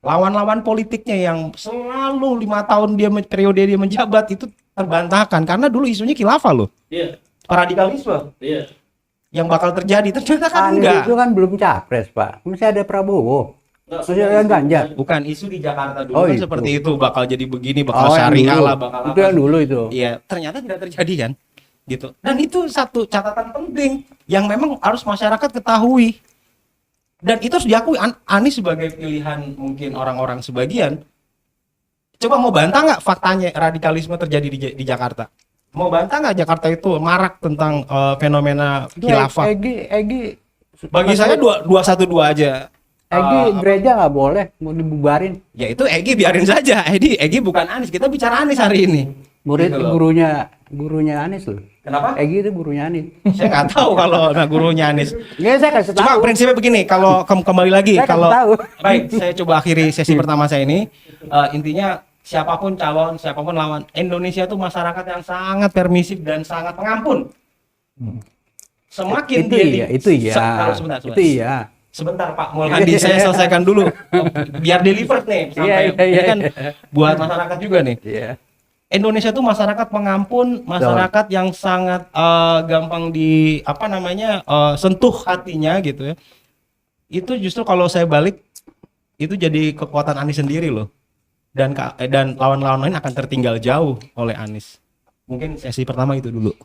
S5: lawan-lawan politiknya yang selalu 5 tahun periode dia menjabat itu terbantahkan. Karena dulu isunya khilafah loh. Radikalisme. Yang bakal terjadi, ternyata kan
S3: Anies
S5: enggak.
S3: itu kan belum capres Pak, masih ada Prabowo. Masih ada Ganjar.
S5: Bukan isu di Jakarta dulu
S3: Oh,
S5: kan
S3: itu.
S5: seperti itu, bakal jadi begini, bakal
S3: yang
S5: syariah
S3: dulu.
S5: lah, bakal
S3: Itu yang dulu itu.
S5: Iya, ternyata tidak terjadi kan, gitu. Dan itu satu catatan penting yang memang harus masyarakat ketahui. Dan itu harus diakui, Anies sebagai pilihan mungkin orang-orang sebagian. Coba mau bantah nggak faktanya radikalisme terjadi di Jakarta? Mau bantah nggak Jakarta itu marak tentang fenomena khilafah?
S3: Egi
S5: Bagi saya 212 aja.
S3: gereja nggak boleh, mau dibubarin.
S5: Ya itu Egi biarin saja. Egi bukan Anies. Kita bicara Anies hari ini.
S3: Murid
S5: Gitu loh.
S3: gurunya Anies loh.
S5: Kenapa?
S3: Egi itu gurunya Anies.
S5: Saya nggak tahu kalau gurunya Anies.
S3: Ya saya kasih tahu.
S5: Cuma prinsipnya begini, kalau kembali lagi,
S3: Saya
S5: kalau
S3: tahu.
S5: baik, saya coba akhiri sesi pertama saya ini. Intinya siapapun calon, siapapun lawan, Indonesia itu masyarakat yang sangat permisif dan sangat pengampun. Semakin
S3: Itu
S5: dia
S3: iya, itu iya.
S5: Kalau sebentar.
S3: Itu iya.
S5: Sebentar Pak Mulhadi, saya selesaikan dulu. Biar delivered nih sampai
S3: Iya,
S5: ini kan buat masyarakat juga nih.
S3: Iya.
S5: Indonesia itu masyarakat pengampun, masyarakat yang sangat gampang sentuh hatinya gitu ya. Itu justru kalau saya balik itu jadi kekuatan Anies sendiri loh. Dan lawan-lawan lain akan tertinggal jauh oleh Anies. Mungkin sesi pertama itu dulu.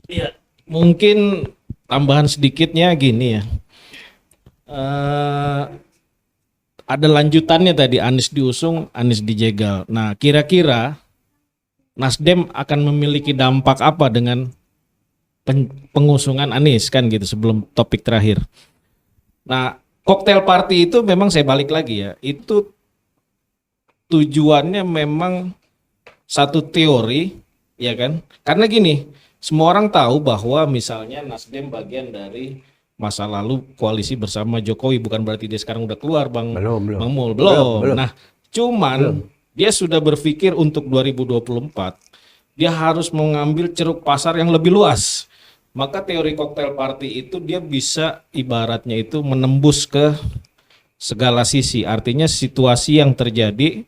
S1: Iya, mungkin tambahan sedikitnya gini ya. Ada lanjutannya tadi, Anies diusung, Anies dijegal. Nah, kira-kira Nasdem akan memiliki dampak apa dengan pengusungan Anies kan gitu sebelum topik terakhir. Nah, cocktail party itu memang saya balik lagi ya. Itu tujuannya memang satu teori, ya kan? Karena gini, semua orang tahu bahwa misalnya Nasdem bagian dari masa lalu koalisi bersama Jokowi, bukan berarti dia sekarang udah keluar, Bang.
S3: Belum.
S1: Bang Mul,
S3: Belum.
S1: Nah, cuman dia sudah berpikir untuk 2024 dia harus mengambil ceruk pasar yang lebih luas. Maka teori cocktail party itu dia bisa ibaratnya itu menembus ke segala sisi. Artinya situasi yang terjadi,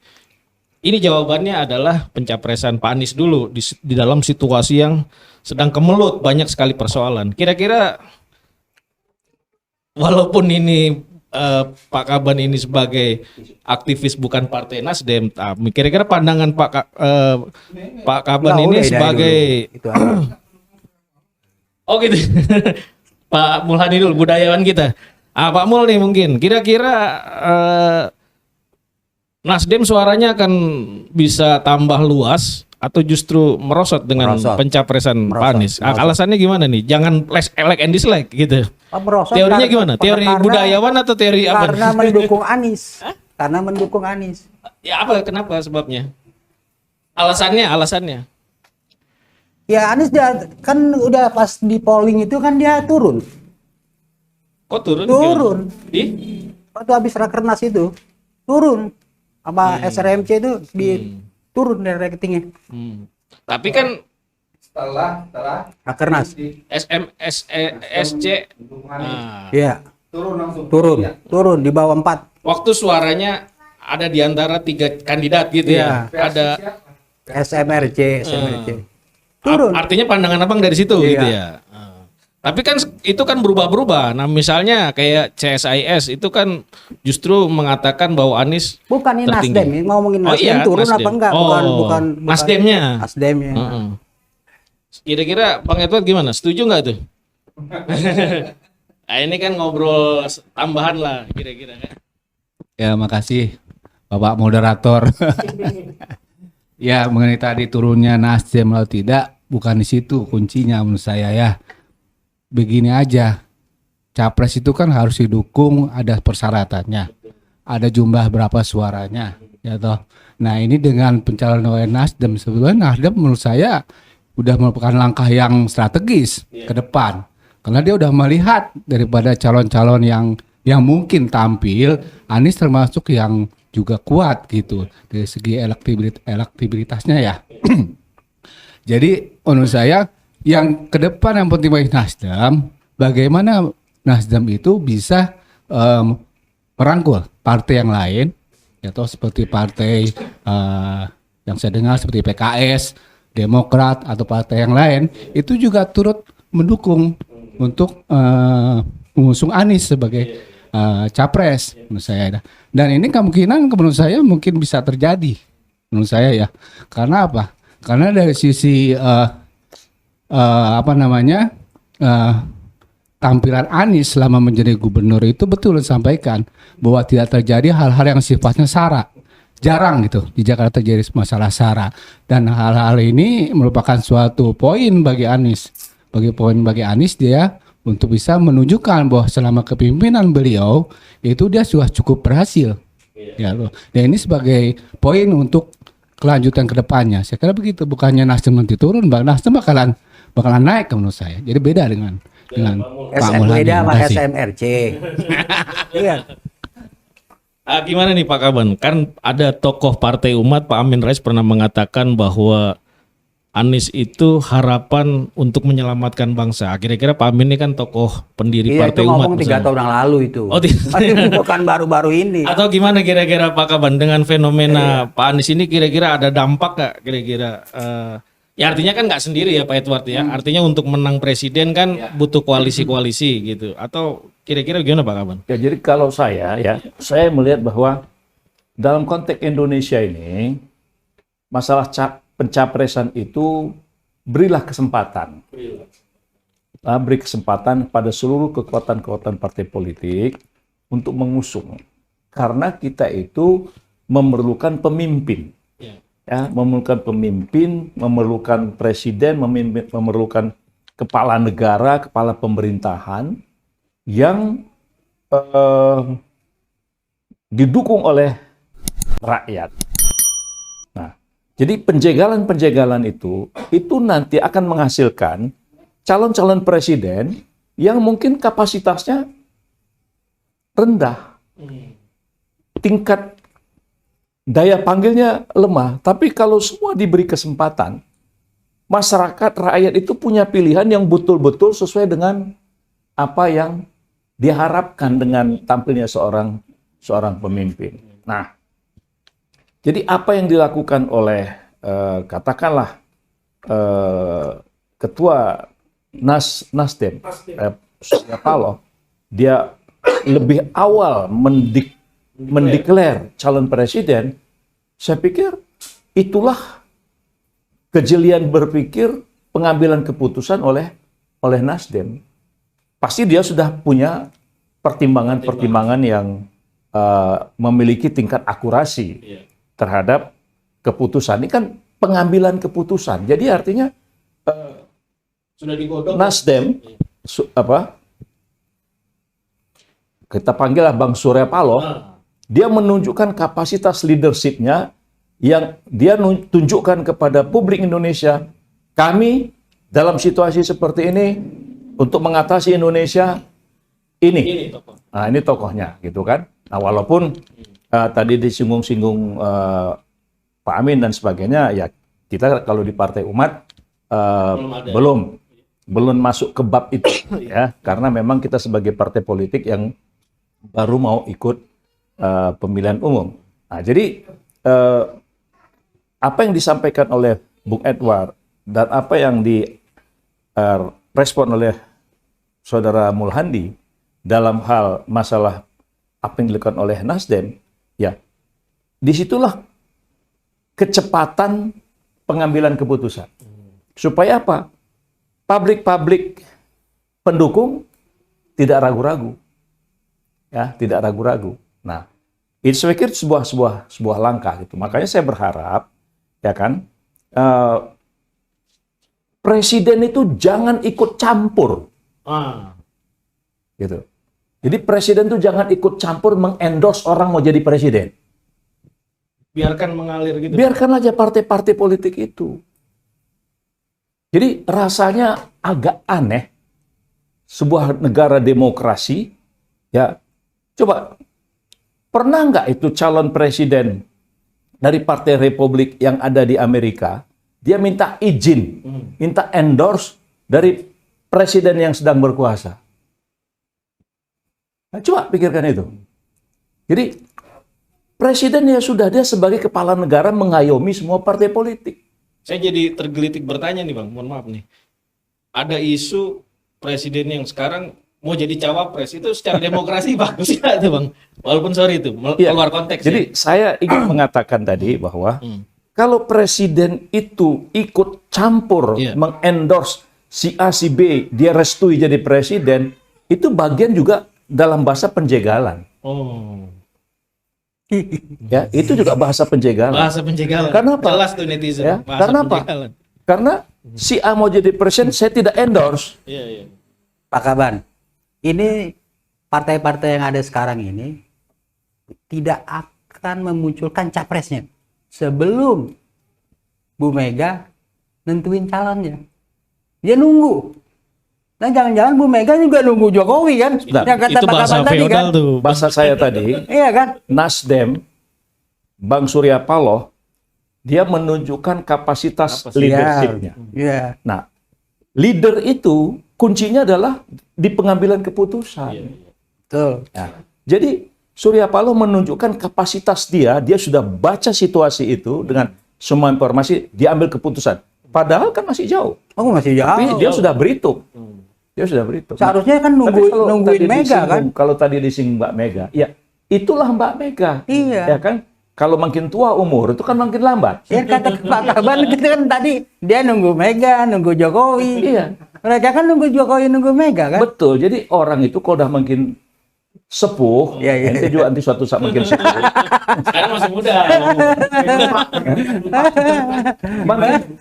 S1: ini jawabannya adalah pencapresan Pak Anies dulu di dalam situasi yang sedang kemelut, banyak sekali persoalan. Kira-kira walaupun ini Pak Kaban ini sebagai aktivis bukan partai Nasdem, kira-kira pandangan Pak Kaban
S3: Nggak,
S1: ini
S3: udah, dari
S1: sebagai
S3: dulu. Itu aja.
S1: oh gitu. Pak Mulhadi dulu, budayawan kita. Pak Mul nih mungkin kira-kira Nasdem suaranya akan bisa tambah luas atau justru merosot dengan pencapresan Pak Anies? Alasannya gimana nih? Jangan like and dislike gitu.
S3: Merosot
S1: Teorinya gimana? Teori budayawan atau teori apa?
S3: Karena mendukung Anies. Karena mendukung Anies.
S1: Ya apa? Kenapa sebabnya? Alasannya.
S3: Ya Anies dia kan udah pas di polling itu kan dia turun.
S1: Kok turun?
S3: Turun.
S1: Di?
S3: Waktu habis rakernas itu turun. Apa SRMC itu turun dari ratingnya.
S1: Tapi kan
S2: Setelah
S3: Rakernas.
S1: SC
S3: Iya.
S2: turun langsung.
S3: Turun di bawah 4.
S1: waktu suaranya ada di antara 3 kandidat gitu ya. Ada
S3: SMRC. Turun.
S1: artinya pandangan Abang dari situ
S3: Iya.
S1: gitu ya. Tapi kan itu kan berubah-berubah. Nah, misalnya kayak CSIS itu kan justru mengatakan bahwa Anies
S3: Bukan ini
S1: tertinggi.
S3: Nasdem, ini ngomongin
S1: Oh
S3: Nasdem
S1: iya,
S3: turun
S1: Nasdem.
S3: apa enggak?
S1: Oh,
S3: Bukan
S1: Nasdemnya.
S3: Nasdemnya.
S1: Heeh. Kira-kira Bang Edward gimana? Setuju nggak tuh? Nah, ini kan ngobrol tambahan lah kira-kira kan.
S4: Ya, makasih Bapak moderator. Ya, mengenai tadi turunnya Nasdem atau tidak, bukan di situ kuncinya menurut saya ya. Begini aja, capres itu kan harus didukung, ada persyaratannya, ada jumlah berapa suaranya, ya toh. Nah ini dengan pencalonan oleh Nasdem, sebetulnya Nasdem menurut saya udah merupakan langkah yang strategis ke depan, karena dia udah melihat daripada calon-calon yang mungkin tampil, Anies termasuk yang juga kuat gitu dari segi elektabilitasnya ya. Jadi menurut saya yang ke depan yang penting bagi Nasdem, bagaimana Nasdem itu bisa merangkul partai yang lain, atau seperti partai yang saya dengar seperti PKS, Demokrat atau partai yang lain, itu juga turut mendukung untuk mengusung Anies sebagai capres menurut saya. Dan ini kemungkinan menurut saya mungkin bisa terjadi menurut saya ya. Karena apa? Karena dari sisi tampilan Anies selama menjadi gubernur itu betul disampaikan bahwa tidak terjadi hal-hal yang sifatnya sara. Jarang gitu di Jakarta terjadi masalah sara, dan hal-hal ini merupakan suatu poin bagi Anies. Bagi Anies dia untuk bisa menunjukkan bahwa selama kepemimpinan beliau itu dia sudah cukup berhasil. Ya loh. Dan ini sebagai poin untuk kelanjutan ke depannya. Saya kira begitu, bukannya Nasdem nanti turun, Nasdem bakalan naik menurut saya. Jadi beda dengan Pak Mulhadi.
S3: Beda sama
S4: Terima kasih.
S3: SMRC. Iya.
S1: Gimana nih Pak Kaban? Kan ada tokoh Partai Umat, Pak Amin Rais pernah mengatakan bahwa Anies itu harapan untuk menyelamatkan bangsa. Kira-kira Pak Amin ini kan tokoh pendiri
S3: Iya,
S1: Partai
S3: itu
S1: Umat.
S3: ngomong 3 tahun yang lalu itu.
S1: Oh,
S3: Bukan baru-baru ini.
S1: Atau gimana kira-kira Pak Kaban dengan fenomena Pak Anies ini, kira-kira ada dampak nggak kira-kira? Ya artinya kan nggak sendiri ya Pak Edward ya. Artinya untuk menang presiden kan butuh koalisi-koalisi gitu. Atau kira-kira gimana Pak Kaban?
S2: Ya, jadi kalau saya melihat bahwa dalam konteks Indonesia ini masalah pencapresan itu berilah kesempatan. Beri kesempatan pada seluruh kekuatan-kekuatan partai politik untuk mengusung. Karena kita itu memerlukan pemimpin. Ya, memerlukan pemimpin, memerlukan presiden, memerlukan kepala negara, kepala pemerintahan yang didukung oleh rakyat. Nah, jadi penjagalan-penjagalan itu nanti akan menghasilkan calon-calon presiden yang mungkin kapasitasnya rendah, tingkat daya panggilnya lemah. Tapi kalau semua diberi kesempatan, masyarakat, rakyat itu punya pilihan yang betul-betul sesuai dengan apa yang diharapkan dengan tampilnya seorang pemimpin. Nah, jadi apa yang dilakukan oleh katakanlah ketua Nasdem, Surya Paloh, dia lebih awal mendeklar calon presiden. Saya pikir itulah kejelian berpikir, pengambilan keputusan oleh Nasdem. Pasti dia sudah punya pertimbangan-pertimbangan yang memiliki tingkat akurasi terhadap keputusan. Ini kan pengambilan keputusan. Jadi artinya
S1: Sudah digodok.
S2: Nasdem kita panggillah Bang Surya Paloh, dia menunjukkan kapasitas leadership-nya yang dia tunjukkan kepada publik Indonesia. Kami dalam situasi seperti ini untuk mengatasi Indonesia ini. Nah, ini tokohnya gitu kan. Nah, walaupun tadi disinggung-singgung Pak Amin dan sebagainya, ya kita kalau di Partai Umat belum masuk ke bab itu ya, karena memang kita sebagai partai politik yang baru mau ikut pemilihan umum. Nah, jadi apa yang disampaikan oleh Bung Edward dan apa yang direspon oleh Saudara Mulhadi dalam hal masalah apa yang dilakukan oleh Nasdem, ya disitulah kecepatan pengambilan keputusan. Supaya apa? Publik pendukung tidak ragu-ragu. Ya, tidak ragu-ragu. Nah, itu saya pikir sebuah langkah gitu. Makanya saya berharap, ya kan, presiden itu jangan ikut campur, gitu. Jadi presiden itu jangan ikut campur mengendorse orang mau jadi presiden.
S1: Biarkan mengalir gitu.
S2: Biarkan aja partai-partai politik itu. Jadi rasanya agak aneh sebuah negara demokrasi, ya. Coba, pernah nggak itu calon presiden dari Partai Republik yang ada di Amerika, dia minta izin, minta endorse dari presiden yang sedang berkuasa? Nah, coba pikirkan itu. Jadi, presiden ya sudah, dia sebagai kepala negara mengayomi semua partai politik.
S1: Saya jadi tergelitik bertanya nih Bang, mohon maaf nih. Ada isu presiden yang sekarang mau jadi cawapres, itu secara demokrasi bagus ya itu Bang. Walaupun sorry itu keluar konteks.
S2: Jadi saya ingin mengatakan tadi bahwa kalau presiden itu ikut campur mengendorse si A si B, dia restui jadi presiden, itu bagian juga dalam bahasa penjegalan.
S1: Oh.
S2: Ya, itu juga bahasa penjegalan.
S1: Bahasa penjegalan.
S2: Karena apa?
S1: Jelas tuh netizen.
S2: Ya,
S1: Bahasa
S2: karena apa?
S1: penjegalan.
S2: Karena si A mau jadi presiden, saya tidak endorse.
S1: Iya, iya.
S3: Pak Kaban, ini partai-partai yang ada sekarang ini tidak akan memunculkan capresnya sebelum Bu Mega nentuin calonnya. Dia nunggu. Dan jangan-jangan Bu Mega juga nunggu Jokowi kan?
S2: Nah,
S3: yang kata
S1: Itu
S3: Pak
S1: bahasa
S3: Kaban tadi
S1: feodal
S3: kan?
S1: tuh.
S2: Bahasa saya tadi,
S3: Iya kan?
S2: Nasdem, Bang Surya Paloh, dia menunjukkan kapasitas leadership-nya.
S3: Iya.
S2: Nah, leader itu kuncinya adalah di pengambilan keputusan.
S3: Betul.
S2: Nah, jadi Surya Paloh menunjukkan kapasitas dia sudah baca situasi itu dengan semua informasi, dia ambil keputusan. Padahal kan masih jauh.
S3: Oh, masih jauh.
S2: Tapi dia sudah berhitung. Dia sudah berhitung.
S3: Seharusnya kan
S2: Tapi kalau
S3: nungguin
S2: tadi
S3: Mega
S2: disinggung-
S3: kan?
S2: Kalau tadi disinggung Mbak Mega, ya itulah Mbak Mega.
S3: Iya.
S2: Ya kan? Kalau makin tua umur itu kan makin lambat.
S3: Ya kata Pak Kaban itu kan tadi dia nunggu Mega, nunggu Jokowi.
S2: Iya.
S3: Mereka kan nunggu Jokowi, nunggu Mega kan?
S2: Betul. Jadi orang itu kalau udah makin sepuh,
S3: Iya, iya.
S2: ente juga nanti suatu saat makin sepuh.
S1: Sekarang masih muda.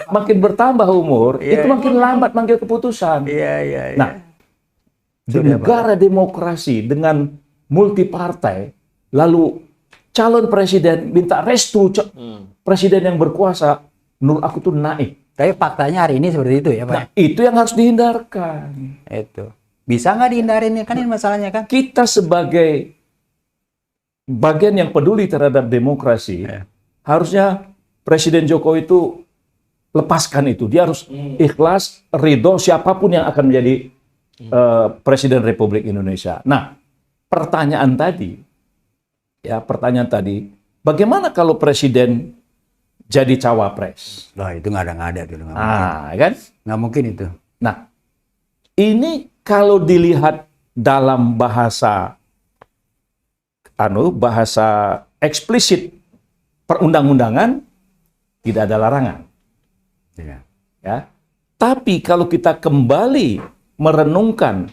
S2: makin bertambah umur,
S3: Iya.
S2: itu makin lambat manggil keputusan.
S3: Iya, iya, iya.
S2: Nah, di negara demokrasi dengan multi partai, lalu calon presiden minta restu presiden yang berkuasa, menurut aku tuh naik.
S3: Tapi faktanya hari ini seperti itu ya Pak?
S2: Nah, itu yang harus dihindarkan.
S3: Itu. Bisa nggak dihindarin ya? Kan ini masalahnya kan?
S2: Kita sebagai bagian yang peduli terhadap demokrasi, harusnya Presiden Jokowi itu lepaskan itu. Dia harus ikhlas, ridho siapapun yang akan menjadi Presiden Republik Indonesia. Nah, pertanyaan tadi, bagaimana kalau Presiden jadi cawapres?
S3: Loh, itu nggak ada tuh.
S2: Kan?
S3: Nggak mungkin itu.
S2: Nah, ini kalau dilihat dalam bahasa eksplisit perundang-undangan tidak ada larangan.
S3: Iya.
S2: Ya. Tapi kalau kita kembali merenungkan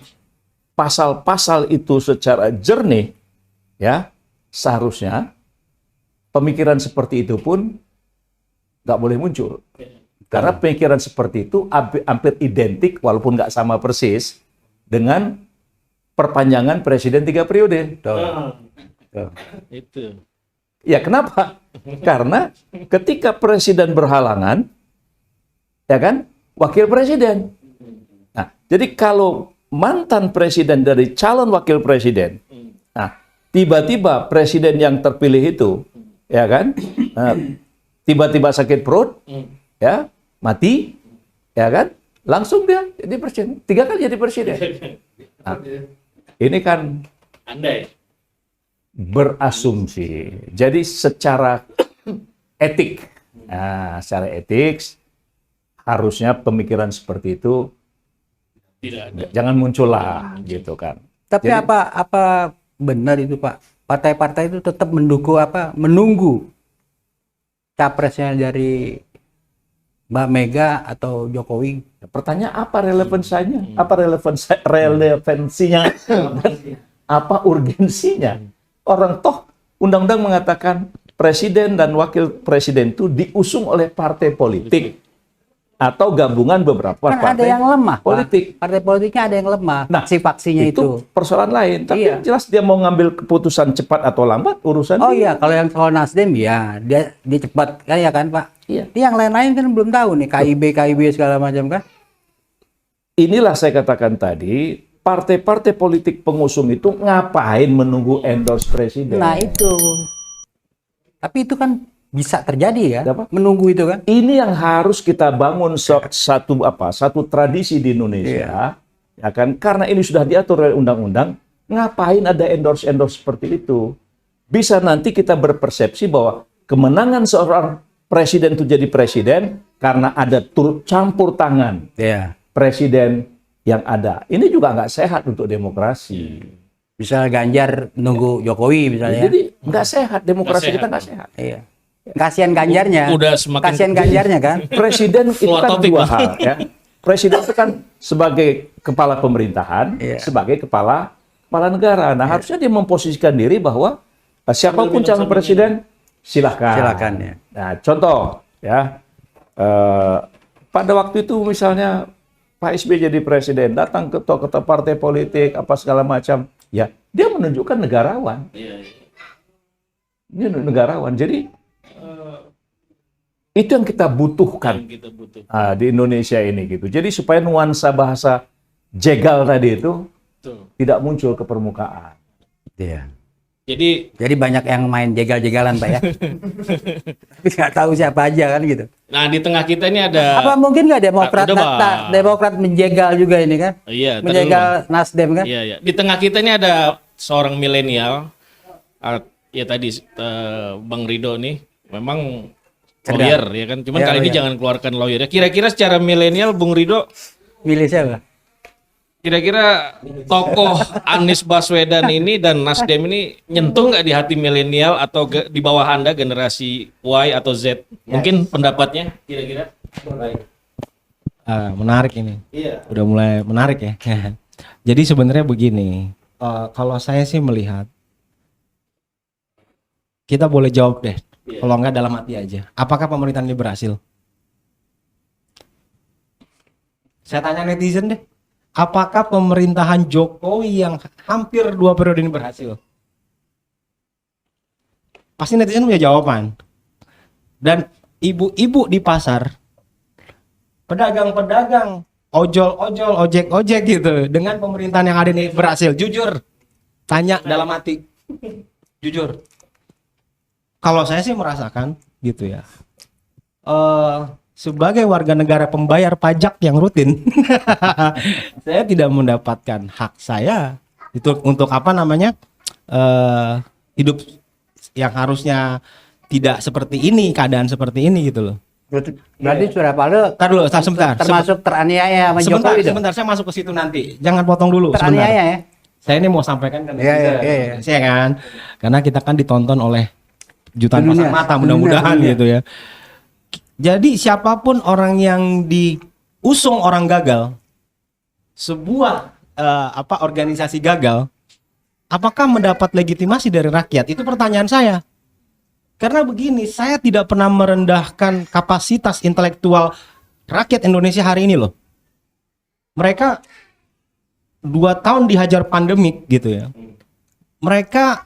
S2: pasal-pasal itu secara jernih, ya, seharusnya pemikiran seperti itu pun nggak boleh muncul. Karena pemikiran seperti itu hampir identik, walaupun nggak sama persis, dengan perpanjangan presiden 3 periode.
S1: Itu.
S2: Ya, kenapa? Karena ketika presiden berhalangan, ya kan, wakil presiden. Nah, jadi kalau mantan presiden dari calon wakil presiden, nah, tiba-tiba presiden yang terpilih itu, ya kan, tiba-tiba sakit perut, ya, mati, ya kan, langsung dia jadi presiden, 3 kali jadi presiden. Nah, ini kan
S1: Andai.
S2: berasumsi. Jadi secara etik, secara etik harusnya pemikiran seperti itu
S1: Tidak ada.
S2: jangan muncul lah, gitu kan.
S3: Tapi
S2: Jadi-
S3: apa benar itu Pak? Partai-partai itu tetap menunggu capresnya dari Mbak Mega atau Jokowi.
S2: Pertanyaan apa relevansinya? Apa relevansinya? Apa urgensinya? Orang toh undang-undang mengatakan presiden dan wakil presiden itu diusung oleh partai politik atau gabungan beberapa
S3: Kan ada
S2: partai
S3: yang lemah, Pak.
S2: politik.
S3: Partai politiknya ada yang lemah.
S2: Nah,
S3: Faksi-faksinya itu.
S2: persoalan lain. Tapi
S3: Iya.
S2: yang jelas dia mau ngambil keputusan cepat atau lambat urusan
S3: Oh
S2: dia.
S3: iya, kalau Nasdem ya dia cepat kan ya kan Pak.
S2: Iya.
S3: Ini yang lain-lain kan belum tahu nih KIB segala macam kan.
S2: Inilah saya katakan tadi, partai-partai politik pengusung itu ngapain menunggu endorse presiden?
S3: Nah itu. Tapi itu kan bisa terjadi ya.
S2: Apa?
S3: Menunggu itu kan.
S2: Ini yang harus kita bangun satu tradisi di Indonesia, ya kan? Karena ini sudah diatur oleh undang-undang, ngapain ada endorse seperti itu? Bisa nanti kita berpersepsi bahwa kemenangan seorang presiden itu jadi presiden karena ada campur tangan
S3: Iya.
S2: presiden yang ada. Ini juga nggak sehat untuk demokrasi.
S3: Bisa Ganjar nunggu Jokowi misalnya.
S2: Jadi nggak sehat, demokrasi
S1: Nggak
S2: kita
S1: sehat.
S2: nggak sehat.
S3: Iya. Kasihan Ganjarnya.
S1: Udah semakin-
S3: Kasihan Ganjarnya kan.
S2: Presiden itu
S1: Keluar
S2: kan
S1: topik,
S2: dua
S1: Pak.
S2: hal, ya. presiden itu kan sebagai kepala pemerintahan, sebagai kepala negara. Nah, harusnya dia memposisikan diri bahwa siapapun calon presiden silahkan.
S3: Silakan ya.
S2: Nah, contoh ya, pada waktu itu misalnya Pak SBY jadi presiden, datang ketua-ketua partai politik apa segala macam, ya dia menunjukkan negarawan. Ini negarawan. Jadi itu yang kita butuhkan di Indonesia ini gitu. Jadi supaya nuansa bahasa jegal tadi itu tidak muncul ke permukaan.
S3: Iya.
S1: Jadi
S3: banyak yang main jegal-jegalan Pak ya. Tapi nggak tahu siapa aja kan gitu.
S1: nah di tengah kita ini ada
S3: Apa mungkin nggak Demokrat
S1: udah, Bang.
S3: Demokrat menjegal juga ini kan?
S1: Iya, tadi
S3: Menjegal
S1: dulu, Bang.
S3: Nasdem kan?
S1: Iya, iya. Di tengah kita ini ada seorang milenial. Ya tadi Bang Rido nih memang
S3: Cerdas.
S1: lawyer ya kan. Cuman
S3: Ya,
S1: kali ini
S3: lawyer.
S1: jangan keluarkan lawyer ya. Kira-kira secara milenial Bung Rido,
S3: Milih siapa?
S1: kira-kira tokoh Anies Baswedan ini dan Nasdem ini nyentuh nggak di hati milenial atau di bawah Anda generasi Y atau Z? Mungkin pendapatnya kira-kira?
S5: Menarik ini.
S1: Iya.
S5: Udah mulai menarik ya. Jadi sebenarnya begini, kalau saya sih melihat, kita boleh jawab deh. Kalau enggak dalam hati aja. Apakah pemerintahan ini berhasil? Saya tanya netizen deh. Apakah pemerintahan Jokowi yang hampir 2 periode ini berhasil? Pasti netizen punya jawaban. Dan ibu-ibu di pasar, pedagang-pedagang, ojol-ojol, ojek-ojek gitu, dengan pemerintahan yang ada ini berhasil. Jujur, tanya dalam hati. Jujur. Kalau saya sih merasakan gitu ya. Sebagai warga negara pembayar pajak yang rutin, saya tidak mendapatkan hak saya itu untuk apa namanya hidup yang harusnya tidak seperti ini, keadaan seperti ini gitu loh.
S3: Berarti Surya Paloh
S5: Ntar dulu, sebentar.
S3: termasuk teraniaya sama
S5: Sebentar,
S3: Jokowi dong?
S5: sebentar, saya masuk ke situ nanti. Jangan potong dulu.
S3: Teraniaya
S5: Sebentar.
S3: ya?
S5: Saya ini mau sampaikan kan,
S3: Iya.
S5: saya kan, karena kita kan ditonton oleh jutaan
S3: Dunia,
S5: pasang mata, mudah-mudahan
S3: dunia.
S5: gitu ya. Jadi siapapun orang yang diusung orang gagal, sebuah organisasi gagal, apakah mendapat legitimasi dari rakyat? Itu pertanyaan saya. Karena begini, saya tidak pernah merendahkan kapasitas intelektual rakyat Indonesia hari ini loh. Mereka 2 tahun dihajar pandemik gitu ya. Mereka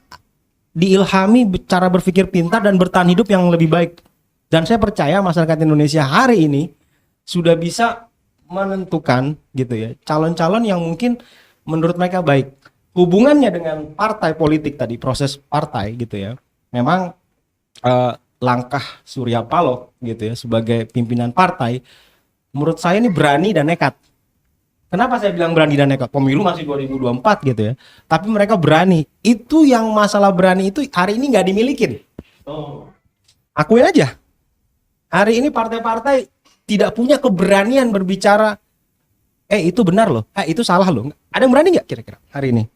S5: diilhami cara berpikir pintar dan bertahan hidup yang lebih baik. Dan saya percaya masyarakat Indonesia hari ini sudah bisa menentukan gitu ya, calon-calon yang mungkin menurut mereka baik. Hubungannya dengan partai politik tadi, proses partai gitu ya. Memang langkah Surya Paloh gitu ya sebagai pimpinan partai menurut saya ini berani dan nekat. Kenapa saya bilang berani dan nekat? Pemilu masih 2024 gitu ya. Tapi mereka berani. Itu yang masalah berani itu hari ini nggak dimilikin. Akuin aja. Hari ini partai-partai tidak punya keberanian berbicara, itu benar loh, itu salah loh. Ada yang berani nggak kira-kira hari ini?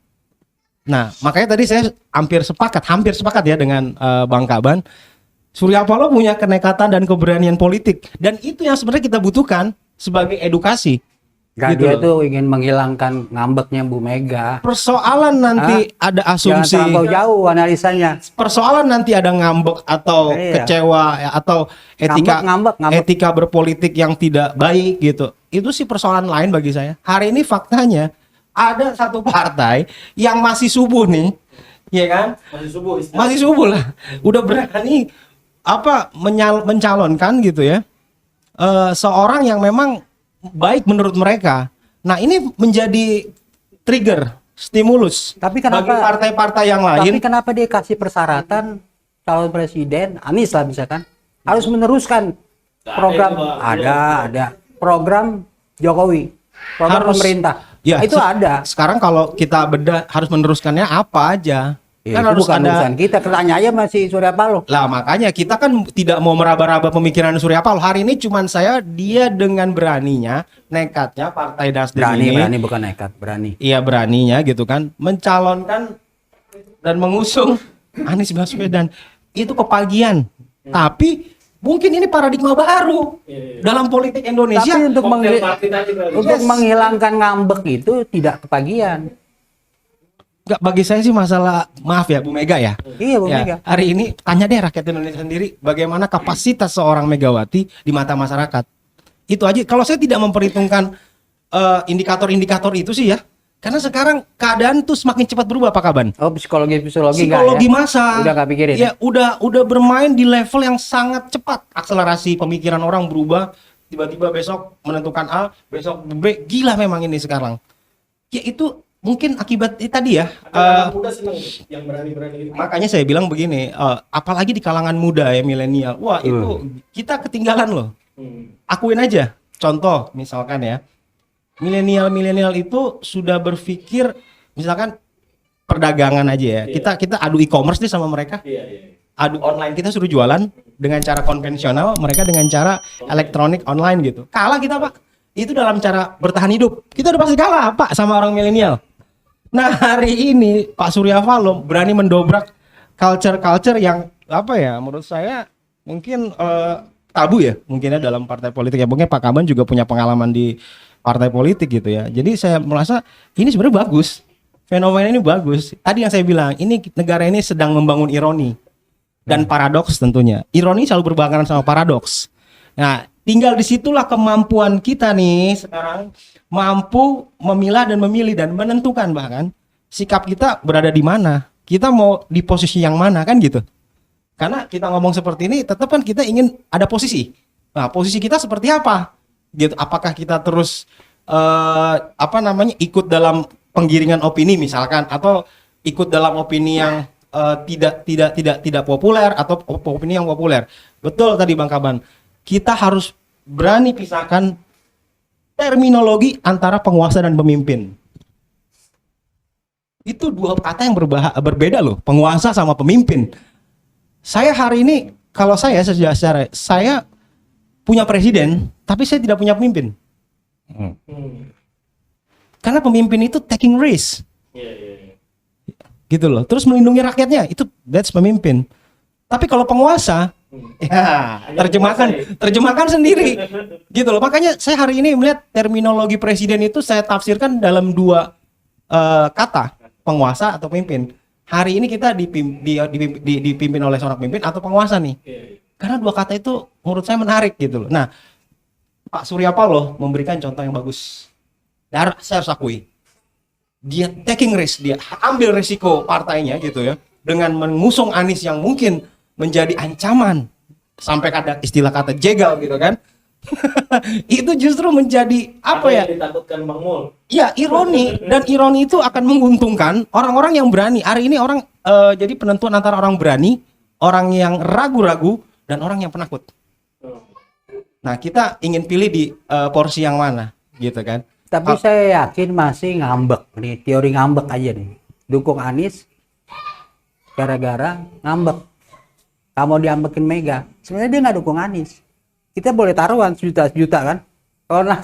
S5: Nah, makanya tadi saya hampir sepakat ya dengan Bang Kaban. Surya Paloh punya kenekatan dan keberanian politik. Dan itu yang sebenarnya kita butuhkan sebagai edukasi.
S3: Gak,
S5: Gitu
S3: dia
S5: loh.
S3: tuh ingin menghilangkan ngambeknya Bu Mega.
S5: Persoalan nanti ada
S3: Jangan
S5: asumsi.
S3: terlampau jauh analisanya.
S5: Persoalan nanti ada ngambek atau
S3: Iya.
S5: kecewa ya, atau
S3: Ngambek.
S5: etika berpolitik yang tidak baik gitu. Itu sih persoalan lain bagi saya. Hari ini faktanya ada satu partai yang masih subuh nih, ya kan? Masih subuh lah. Udah berani mencalonkan gitu ya. Seorang yang memang baik menurut mereka. Nah, ini menjadi trigger, stimulus
S3: Tapi kenapa-
S5: bagi partai-partai yang lain.
S3: Tapi kenapa dia kasih persyaratan calon presiden, Anies lah misalkan, harus meneruskan program ada program Jokowi, program
S5: Harus-
S3: pemerintah.
S5: Ya,
S3: itu ada.
S5: Sekarang kalau kita bedah harus meneruskannya apa aja?
S3: Ya,
S5: Kan
S3: itu
S5: harus
S3: bukan
S5: ada.
S3: urusan kita. Pertanyaannya masih Surya Paloh.
S5: Lah makanya kita kan tidak mau meraba-raba pemikiran Surya Paloh. Hari ini cuman dia dengan beraninya, nekatnya partai Nasdem ini.
S3: Berani bukan nekat, berani.
S5: Iya beraninya gitu kan, mencalonkan dan mengusung Anies Baswedan. Itu kepagian. Tapi Mungkin ini paradigma baru dalam politik Indonesia.
S3: Tapi untuk menghilangkan ngambek itu tidak kebagian.
S5: Nggak, bagi saya sih masalah, maaf ya Bu Mega ya.
S3: Iya Bu
S5: Ya,
S3: Mega.
S5: hari ini tanya deh rakyat Indonesia sendiri bagaimana kapasitas seorang Megawati di mata masyarakat. Itu aja. Kalau saya tidak memperhitungkan indikator-indikator itu sih ya. Karena sekarang keadaan tuh semakin cepat berubah Pak Kaban.
S3: Oh psikologi
S5: Psikologi
S3: enggak ya?
S5: masa.
S3: Udah nggak pikirin.
S5: Ya udah bermain di level yang sangat cepat. Akselerasi pemikiran orang berubah. Tiba-tiba besok menentukan A, besok B. Gila memang ini sekarang. Ya itu mungkin akibat tadi ya.
S1: Muda seneng yang berani-berani gitu.
S5: Makanya saya bilang begini, apalagi di kalangan muda ya milenial. Wah itu kita ketinggalan loh. Akuin aja. Contoh misalkan ya. Milenial itu sudah berpikir misalkan perdagangan aja ya. Kita adu e-commerce nih sama mereka. Adu online, kita suruh jualan dengan cara konvensional, mereka dengan cara elektronik online gitu. Kalah kita Pak. Itu dalam cara bertahan hidup. Kita udah pasti kalah Pak sama orang milenial. Nah hari ini Pak Surya Paloh berani mendobrak culture yang apa ya? Menurut saya mungkin tabu ya mungkin ya dalam partai politik ya. Mungkin Pak Kaban juga punya pengalaman di partai politik gitu ya. Jadi saya merasa ini sebenarnya bagus. Fenomena ini bagus. Tadi yang saya bilang, ini negara ini sedang membangun ironi dan paradoks tentunya. Ironi selalu berbarengan sama paradoks. Nah, tinggal disitulah kemampuan kita nih sekarang mampu memilah dan memilih dan menentukan bahkan sikap kita berada di mana. Kita mau di posisi yang mana kan gitu. Karena kita ngomong seperti ini, tetap kan kita ingin ada posisi. Nah, posisi kita seperti apa? Gitu. Apakah kita terus ikut dalam penggiringan opini misalkan, atau ikut dalam opini yang tidak populer atau opini yang populer. Betul tadi Bang Kaban. Kita harus berani pisahkan terminologi antara penguasa dan pemimpin. Itu dua kata yang berbeda loh, penguasa sama pemimpin. Saya hari ini kalau saya punya presiden, tapi saya tidak punya pemimpin. Karena pemimpin itu taking risk. Gitu loh. Terus melindungi rakyatnya, that's pemimpin. Tapi kalau penguasa, ya terjemahkan sendiri. Gitu loh. Makanya saya hari ini melihat terminologi presiden itu saya tafsirkan dalam dua kata, penguasa atau pemimpin. Hari ini kita dipimpin oleh seorang pemimpin atau penguasa nih. Karena dua kata itu menurut saya menarik gitu loh. Nah, Pak Surya Paloh memberikan contoh yang bagus. Dan saya harus akui, dia taking risk, dia ambil risiko partainya gitu ya, dengan mengusung Anies yang mungkin menjadi ancaman, sampai ada istilah kata jegal gitu kan. Itu justru menjadi apa ya?
S1: Yang ditakutkan Bang Mul.
S5: Ya ironi, dan ironi itu akan menguntungkan orang-orang yang berani. Hari ini orang jadi penentuan antara orang berani, orang yang ragu-ragu, dan orang yang penakut. Nah, kita ingin pilih di porsi yang mana, gitu kan?
S3: Tapi saya yakin masih ngambek nih, teori ngambek aja nih. Dukung Anies gara-gara ngambek. Kamu diambekin Mega. Sebenarnya dia nggak dukung Anies. Kita boleh taruhan sejuta kan?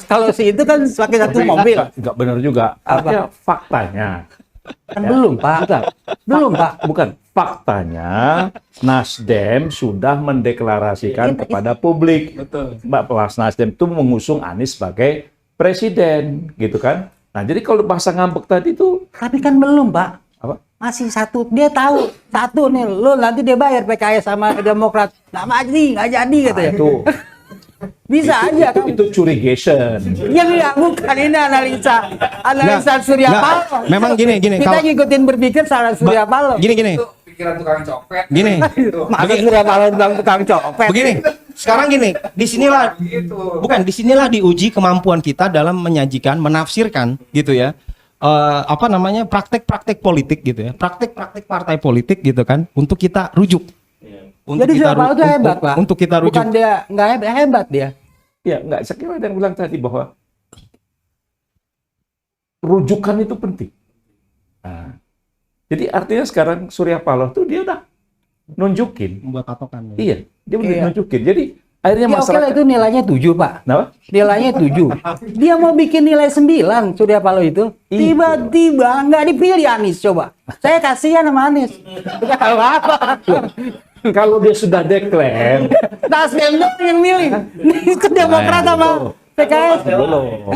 S3: Kalau si itu kan pakai satu mobil.
S2: Enggak benar juga. Artinya faktanya.
S3: Kan belum Pak. Belum Pak.
S2: Bukan. Faktanya Nasdem sudah mendeklarasikan kepada publik.
S5: Betul.
S2: Mbak Pelas Nasdem itu mengusung Anies sebagai presiden, gitu kan? Nah, jadi kalau bahasa ngambek tadi itu
S3: Tapi kan belum Pak.
S2: apa?
S3: Masih satu. Dia tahu satu nih. Lo nanti dia bayar PKS sama Demokrat. Nggak jadi gitu ya.
S2: Itu
S3: Bisa aja kan.
S2: itu curigation.
S3: Ya bukan ini analisa Surya
S5: Nggak,
S3: Paloh.
S5: memang gini
S3: Kita
S5: kalau
S3: ngikutin berpikir salah Surya Paloh.
S5: gini
S6: Pikiran tukang copet.
S5: gini
S3: Masa Surya Paloh bilang tukang copet.
S5: begini sekarang gini, disinilah diuji kemampuan kita dalam menyajikan, menafsirkan gitu ya, praktek-praktek politik gitu ya, praktek-praktek partai politik gitu kan, untuk kita rujuk.
S3: Jadi Surya Paloh itu hebat Pak.
S5: Untuk kita rujuk.
S3: Bukan dia nggak hebat dia.
S2: Ya, enggak, saya kira ada yang bilang tadi bahwa rujukan itu penting. Nah, jadi artinya sekarang Surya Paloh tuh dia udah nunjukin.
S5: Membuat patokan.
S2: Iya, dia udah
S3: Iya.
S2: nunjukin. Jadi akhirnya
S3: Ya, oke lah,
S2: masyarakat.
S3: itu nilainya 7 Pak.
S2: Kenapa?
S3: Nilainya 7. Dia mau bikin nilai 9 Surya Paloh itu. Tiba-tiba nggak dipilih Anies coba. Saya kasihan sama Anies. Nggak apa-apa.
S2: Kalau dia sudah declare,
S3: Nasdem dong yang milih. Itu Demokrat sama PKS.
S2: belum.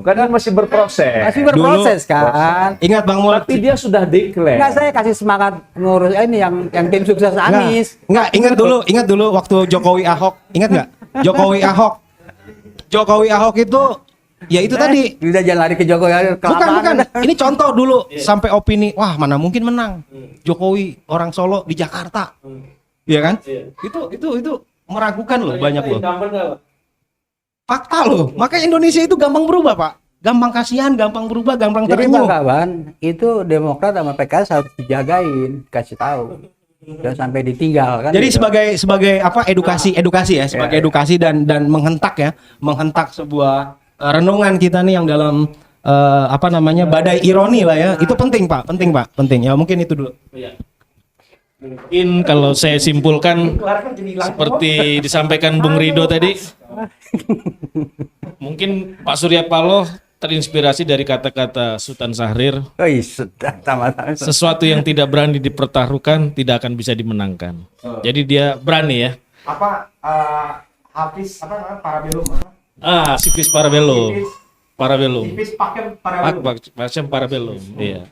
S2: Kan ini masih berproses.
S3: Masih berproses kan.
S5: Ingat Bang Mul,
S2: Tapi dia sudah declare.
S3: Enggak, saya kasih semangat ngurus ini yang tim sukses Anies.
S5: Enggak, ingat dulu waktu Jokowi Ahok, ingat nggak? Jokowi Ahok itu ya itu tadi.
S3: Udah jangan lari ke Jokowi.
S5: Bukan. Ini contoh dulu sampai opini, wah mana mungkin menang. Jokowi orang Solo di Jakarta. Iya kan? Itu meragukan loh banyak loh. Fakta loh. Makanya Indonesia itu gampang berubah, Pak. Gampang kasihan, gampang berubah, gampang
S3: Jadi
S5: terenyuh.
S3: kawan, itu Demokrat sama PKS harus dijagain, kasih tahu. Jangan sampai ditinggal kan.
S5: Jadi
S3: gitu.
S5: sebagai apa edukasi ya, sebagai edukasi dan menghentak sebuah renungan kita nih yang dalam apa namanya badai ironi lah ya. Itu penting Pak. Ya mungkin itu dulu.
S1: Mungkin kalau saya simpulkan seperti disampaikan Bung Rido tadi, mungkin Pak Surya Paloh terinspirasi dari kata-kata Sultan Syahrir,
S3: Sudah tamat.
S1: sesuatu yang tidak berani dipertaruhkan tidak akan bisa dimenangkan. Jadi dia berani ya.
S5: Apa Hafiz apa namanya Parabellum
S1: Civis Parabellum. Parabellum.
S5: Pakem
S1: Macam Parabellum. Iya.